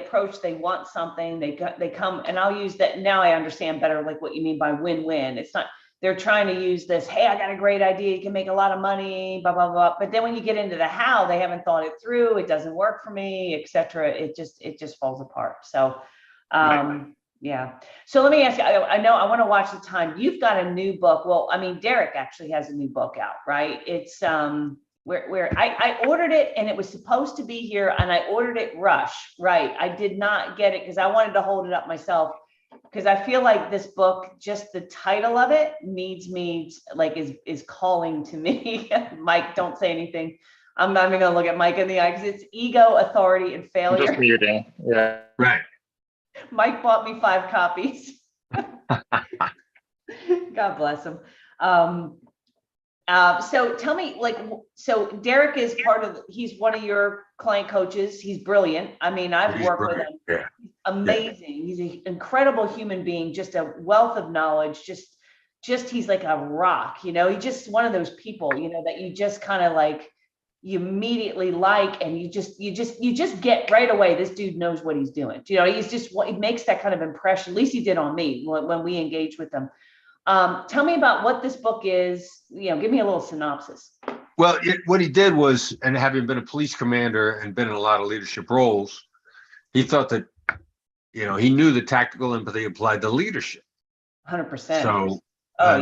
A: want something, they come, and I'll use that. Now I understand better, like what you mean by win-win. It's not, they're trying to use this, hey, I got a great idea, you can make a lot of money, blah, blah, blah. But then when you get into the how, they haven't thought it through, it doesn't work for me, et cetera. It just falls apart. So, yeah. So let me ask you, I know I want to watch the time. You've got a new book. Well, I mean, Derek actually has a new book out, right? It's, where I ordered it and it was supposed to be here and I ordered it rush, right? I did not get it because I wanted to hold it up myself because I feel like this book, just the title of it needs me, like is calling to me. Mike, don't say anything. I'm not even gonna look at Mike in the eye because it's Ego, Authority, and Failure.
C: Just muting. Yeah.
B: Right.
A: Mike bought me 5 copies. God bless him. So tell me, like, so Derek is he's one of your client coaches. He's brilliant. I mean, I've worked with him.
B: Yeah.
A: Amazing. He's an incredible human being, just a wealth of knowledge, just he's like a rock, you know, he's just one of those people, you know, that you just kind of like, you immediately like, and you just get right away, this dude knows what he's doing. You know, he makes that kind of impression. At least he did on me when we engaged with him. Tell me about what this book is, you know, give me a little synopsis.
B: Well, what he did was, and having been a police commander and been in a lot of leadership roles, he thought that, you know, he knew the tactical empathy applied to leadership.
A: 100%.
B: So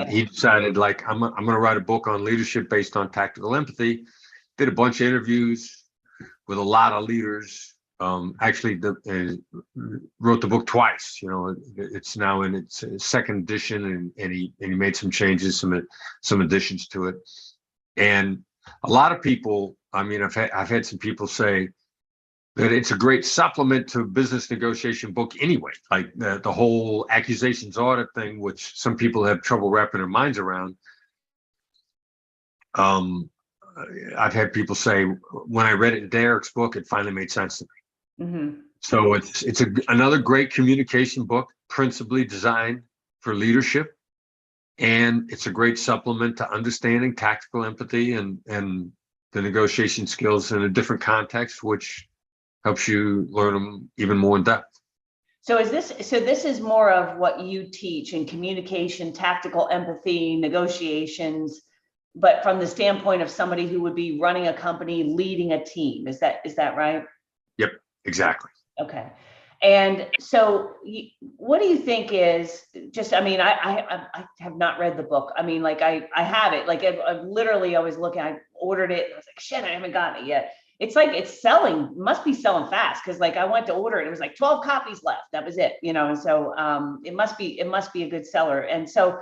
B: he decided, like, I'm going to write a book on leadership based on tactical empathy. Did a bunch of interviews with a lot of leaders. Actually, wrote the book twice. You know, it's now in its second edition, and he made some changes, some additions to it. And a lot of people, I mean, I've had some people say that it's a great supplement to a business negotiation book anyway. Like the whole accusations audit thing, which some people have trouble wrapping their minds around. I've had people say when I read it in Derek's book, it finally made sense to me.
A: Mm-hmm.
B: So it's another great communication book, principally designed for leadership, and it's a great supplement to understanding tactical empathy and the negotiation skills in a different context, which helps you learn them even more in depth.
A: So this is more of what you teach in communication, tactical empathy, negotiations, but from the standpoint of somebody who would be running a company, leading a team. Is that right?
B: Yep, exactly.
A: Okay. And so what do you think is just, I mean, I have not read the book. I mean, like I have it, like I literally, I was looking, I ordered it. And I was like, shit, I haven't gotten it yet. It's like, it's selling, must be selling fast. Cause like I went to order it. It was like 12 copies left. That was it, you know? And so it must be a good seller. And so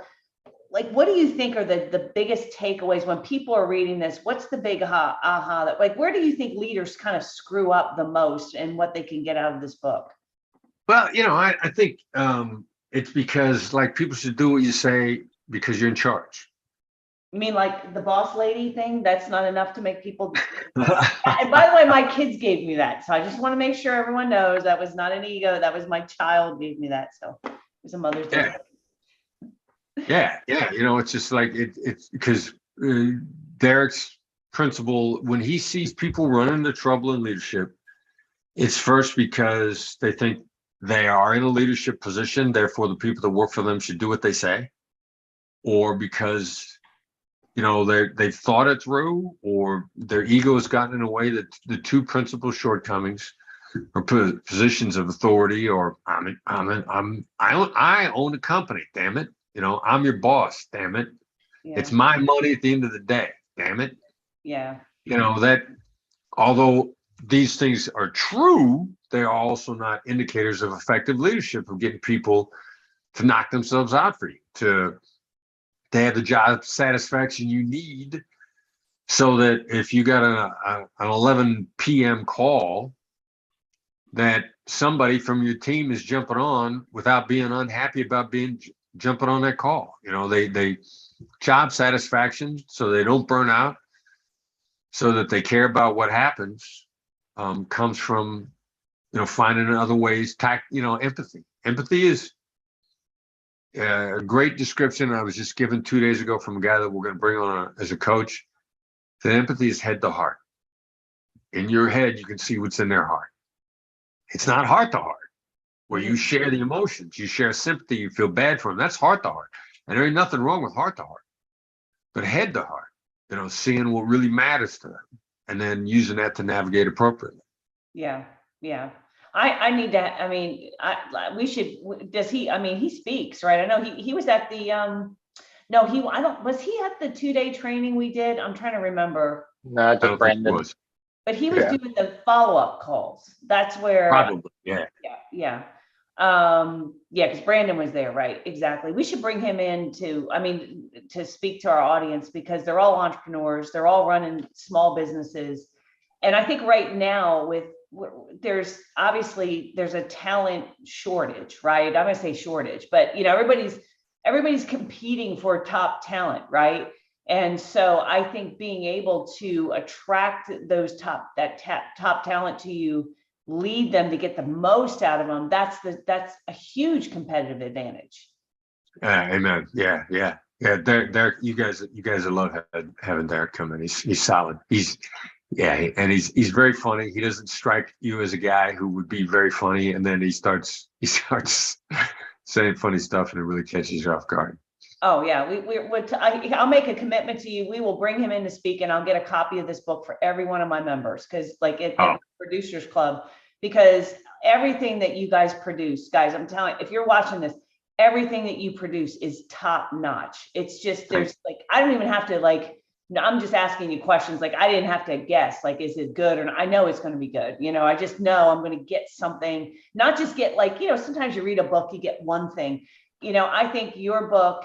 A: like, what do you think are the biggest takeaways when people are reading this? What's the big aha that, like, where do you think leaders kind of screw up the most and what they can get out of this book?
B: Well, you know, I think it's because, like, people should do what you say because you're in charge.
A: You mean like the boss lady thing? That's not enough to make people. And by the way, my kids gave me that. So I just want to make sure everyone knows that was not an ego. That was my child gave me that. So it was a Mother's Day.
B: Yeah. You know, it's just like it's because Derek's principle, when he sees people run into trouble in leadership, it's first because they think they are in a leadership position, therefore the people that work for them should do what they say, or because, you know, they've thought it through, or their ego has gotten in a way that the two principal shortcomings or positions of authority, or I own a company, damn it. You know, I'm your boss, damn it. Yeah. It's my money at the end of the day, damn it.
A: Yeah.
B: You know, that although these things are true, they are also not indicators of effective leadership, of getting people to knock themselves out for you, to to have the job satisfaction you need, so that if you got an 11 p.m. call, that somebody from your team is jumping on without being unhappy about jumping on that call. They job satisfaction, so they don't burn out, so that they care about what happens, comes from, finding other ways, empathy. Empathy is a great description I was just given 2 days ago from a guy that we're going to bring on as a coach. That empathy is head to heart. In your head, you can see what's in their heart. It's not heart to heart, where you share the emotions, you share sympathy, you feel bad for them. That's heart to heart. And there ain't nothing wrong with heart to heart. But head to heart, seeing what really matters to them and then using that to navigate appropriately.
A: Yeah. I need that. I mean, we should, does he, I mean, he speaks, right? I know he was at the, no, was he at the 2-day training we did? I'm trying to remember.
C: No, just Brandon.
A: But he was doing the follow-up calls. That's where.
B: Probably, yeah.
A: Yeah. Because Brandon was there, right? Exactly. We should bring him in to speak to our audience, because they're all entrepreneurs. They're all running small businesses. And I think right now there's a talent shortage, right? I'm going to say shortage, but everybody's competing for top talent, right? And so I think being able to attract those top talent to you, lead them to get the most out of them, that's a huge competitive advantage.
B: Amen. Yeah. Derek, you guys love having Derek come in. He's solid. He's very funny. He doesn't strike you as a guy who would be very funny, and then he starts saying funny stuff, and it really catches you off guard.
A: Oh yeah, I'll make a commitment to you. We will bring him in to speak, and I'll get a copy of this book for every one of my members, because at the Producers Club, because everything that you guys produce, guys, I'm telling you, if you're watching this, everything that you produce is top notch. It's just, I don't even have to I'm just asking you questions. I didn't have to guess, is it good? Or I know it's going to be good. I just know I'm going to get something, not just get sometimes you read a book, you get one thing. I think your book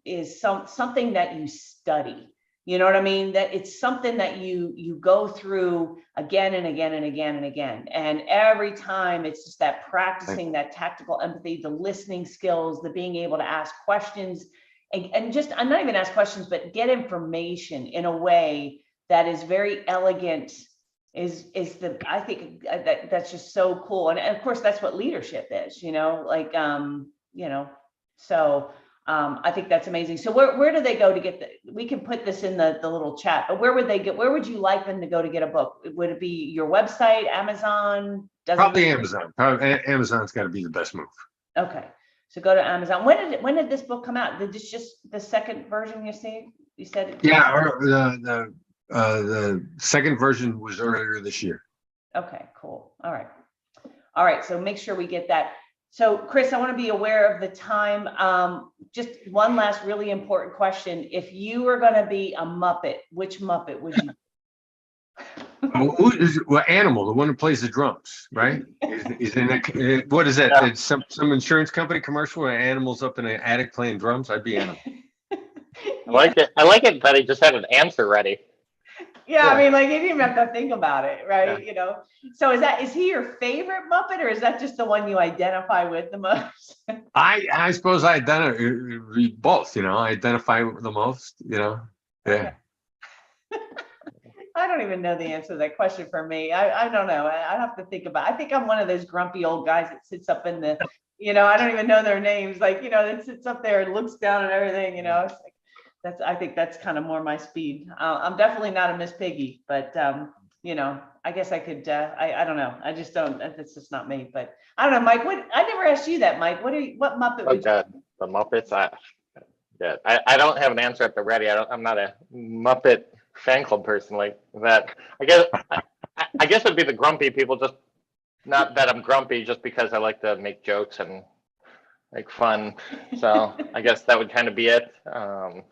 A: is something that you study. You know what I mean? That it's something that you go through again and again and again and again. And every time it's just that practicing that tactical empathy, the listening skills, the being able to ask questions, and just, I'm not even ask questions, but get information in a way that is very elegant. I think that's just so cool. And of course, that's what leadership is, so I think that's amazing. So where do they go to get we can put this in the little chat, but where would you like them to go to get a book? Would it be your website, Amazon?
B: Probably Amazon. Amazon's got to be the best move.
A: Okay. So go to Amazon. When did this book come out? Did this just the second version you said it?
B: Yeah, the second version was earlier this year.
A: Okay, cool. All right. So make sure we get that. So Chris, I want to be aware of the time. Just one last really important question. If you were going to be a Muppet, which Muppet would you be?
B: Animal, the one who plays the drums, right? Is in a, what is that?
C: Yeah.
B: It's some insurance company commercial where animals up in an attic playing drums. I'd be Animal.
C: I like it that he just had an answer ready.
A: Yeah, I mean, you didn't even have to think about it, right? Yeah. So is he your favorite Muppet, or is that just the one you identify with the most?
B: I suppose I identify both. I identify with the most. Yeah.
A: I don't even know the answer to that question for me. I don't know. I have to think about it. I think I'm one of those grumpy old guys that sits up in the, I don't even know their names. That sits up there and looks down and everything, It's I think that's kind of more my speed. I'm definitely not a Miss Piggy, but I guess I could, I don't know. I just don't, that's just not me, but I don't know, Mike, I never asked you that, Mike. What Muppet would you?
C: The Muppets, I don't have an answer at the ready. I'm not a Muppet fan club personally. That I guess it'd be the grumpy people, just not that I'm grumpy, just because I like to make jokes and make fun. So I guess that would kind of be it. But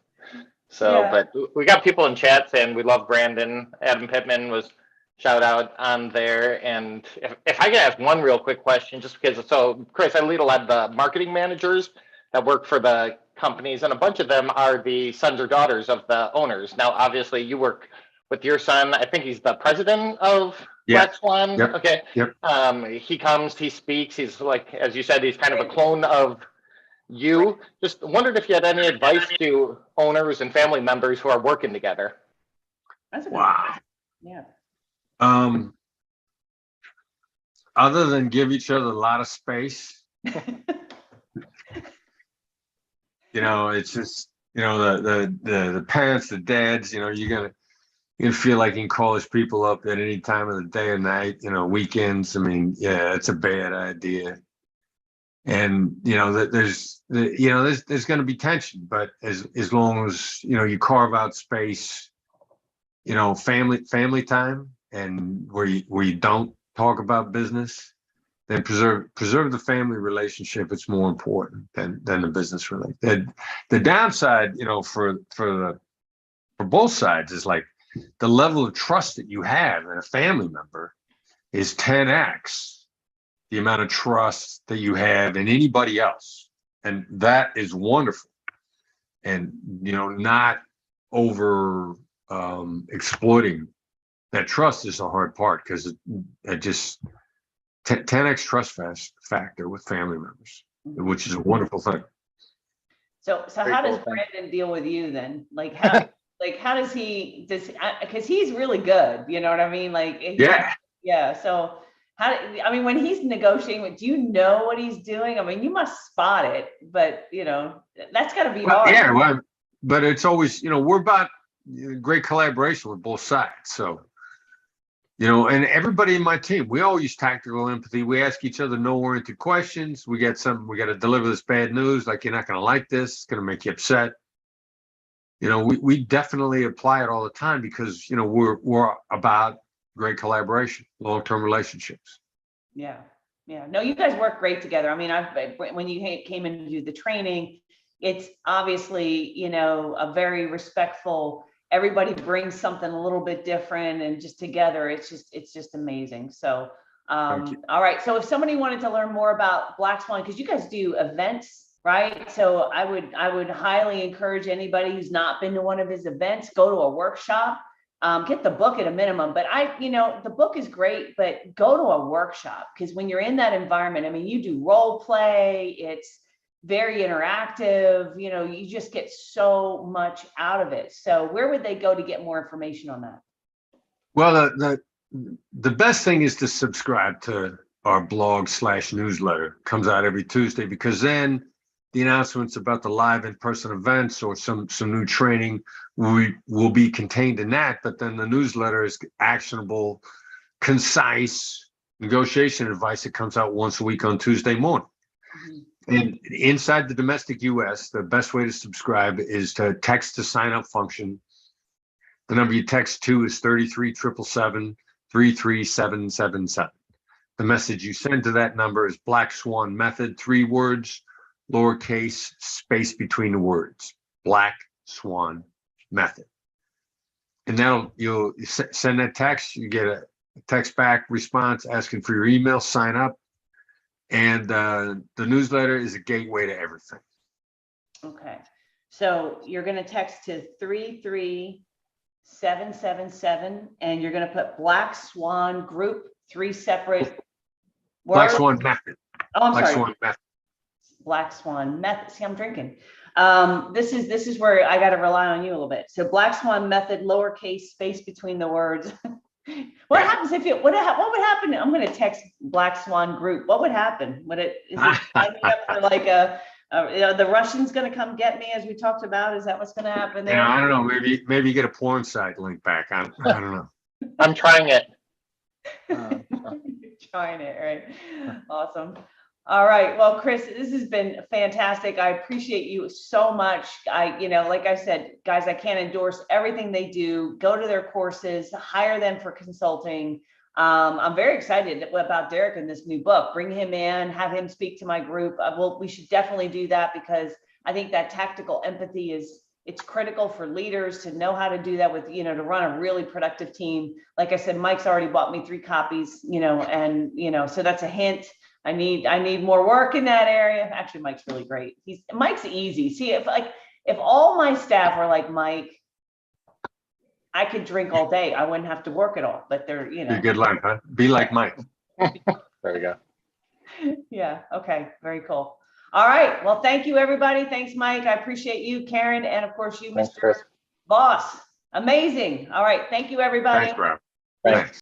C: we got people in chat saying we love Brandon. Adam Pittman was shout out on there. And if I could ask one real quick question, just because, so Chris, I lead a lot of the marketing managers that work for the companies, and a bunch of them are the sons or daughters of the owners. Now, obviously, you work with your son. I think he's the president of
B: Yeah.
C: Black Swan.
B: Yep.
C: Okay.
B: Yep.
C: He comes, he speaks. He's like, as you said, he's kind of a clone of you. Just wondered if you had any advice to owners and family members who are working together.
A: That's a good
B: Wow.
A: Yeah.
B: Other than give each other a lot of space, it's just, the parents, the dads, you're gonna feel like you can call these people up at any time of the day or night, weekends. I mean, yeah, it's a bad idea. And, there's going to be tension, but as long as, you carve out space, family time, and where you don't talk about business, then preserve the family relationship. It's more important than the business relationship. The downside, for both sides is like the level of trust that you have in a family member is 10x the amount of trust that you have in anybody else. And that is wonderful. And, not over exploiting that trust is the hard part, because it just 10x trust factor with family members, which is a wonderful thing.
A: So how does Brandon deal with you then? Like how does he, because he's really good, you know what I mean? Like, yeah. So when he's negotiating, do you know what he's doing? I mean, you must spot it, but that's gotta be hard.
B: Yeah, well, but it's always, we're about great collaboration with both sides. So, and everybody in my team, we all use tactical empathy. We ask each other no-oriented questions. We got to deliver this bad news. Like, you're not going to like this. It's going to make you upset. We definitely apply it all the time, because, we're about great collaboration, long-term relationships.
A: Yeah. No, you guys work great together. I mean, when you came in to do the training, it's obviously, a very respectful, everybody brings something a little bit different, and just together, it's just amazing. So, all right. So if somebody wanted to learn more about Black Swan, because you guys do events, right? So I would highly encourage anybody who's not been to one of his events, go to a workshop, get the book at a minimum. But the book is great, but go to a workshop, because when you're in that environment, I mean, you do role play, it's very interactive, you just get so much out of it. So where would they go to get more information on that?
B: Well, the best thing is to subscribe to our blog/newsletter. Comes out every Tuesday, because then the announcements about the live in-person events or some new training will be contained in that. But then the newsletter is actionable, concise negotiation advice that comes out once a week on Tuesday morning. Mm-hmm. And inside the domestic US, the best way to subscribe is to text the sign up function. The number you text to is 33-777-33777. The message you send to that number is Black Swan Method, 3 words, lowercase, space between the words, Black Swan Method. And you'll send that text, you get a text back response asking for your email, sign up. And the newsletter is a gateway to everything.
A: Okay. So you're going to text to 33777, and you're going to put Black Swan Group, 3 separate words.
B: Black Swan Method.
A: Oh, I'm
B: Black
A: sorry.
B: Swan Method.
A: Black Swan Method. See, I'm drinking. This is where I got to rely on you a little bit. So Black Swan Method, lowercase, space between the words. What happens if what would happen? I'm going to text Black Swan Group. What would happen? Is it signing up for like the Russians going to come get me, as we talked about? Is that what's going to happen there?
B: Yeah, I don't know. Maybe you get a porn site link back. I don't know.
C: I'm trying it.
A: You're trying it, right? Awesome. All right. Well, Chris, this has been fantastic. I appreciate you so much. Like I said, guys, I can't endorse everything they do. Go to their courses, hire them for consulting. I'm very excited about Derek and this new book. Bring him in, have him speak to my group. We should definitely do that, because I think that tactical empathy it's critical for leaders to know how to do that to run a really productive team. Like I said, Mike's already bought me 3 copies, so that's a hint. I need more work in that area. Actually, Mike's really great. Mike's easy. See, if all my staff were like Mike, I could drink all day. I wouldn't have to work at all, but they're,
B: Be a good line, huh? Be like Mike.
C: There we go.
A: Yeah, okay, very cool. All right, well, thank you, everybody. Thanks, Mike. I appreciate you, Karen, and of course you,
C: Thanks,
A: Mr.
C: Chris.
A: Voss. Amazing. All right, thank you, everybody.
B: Thanks, Rob.
C: Thanks.
B: Thanks.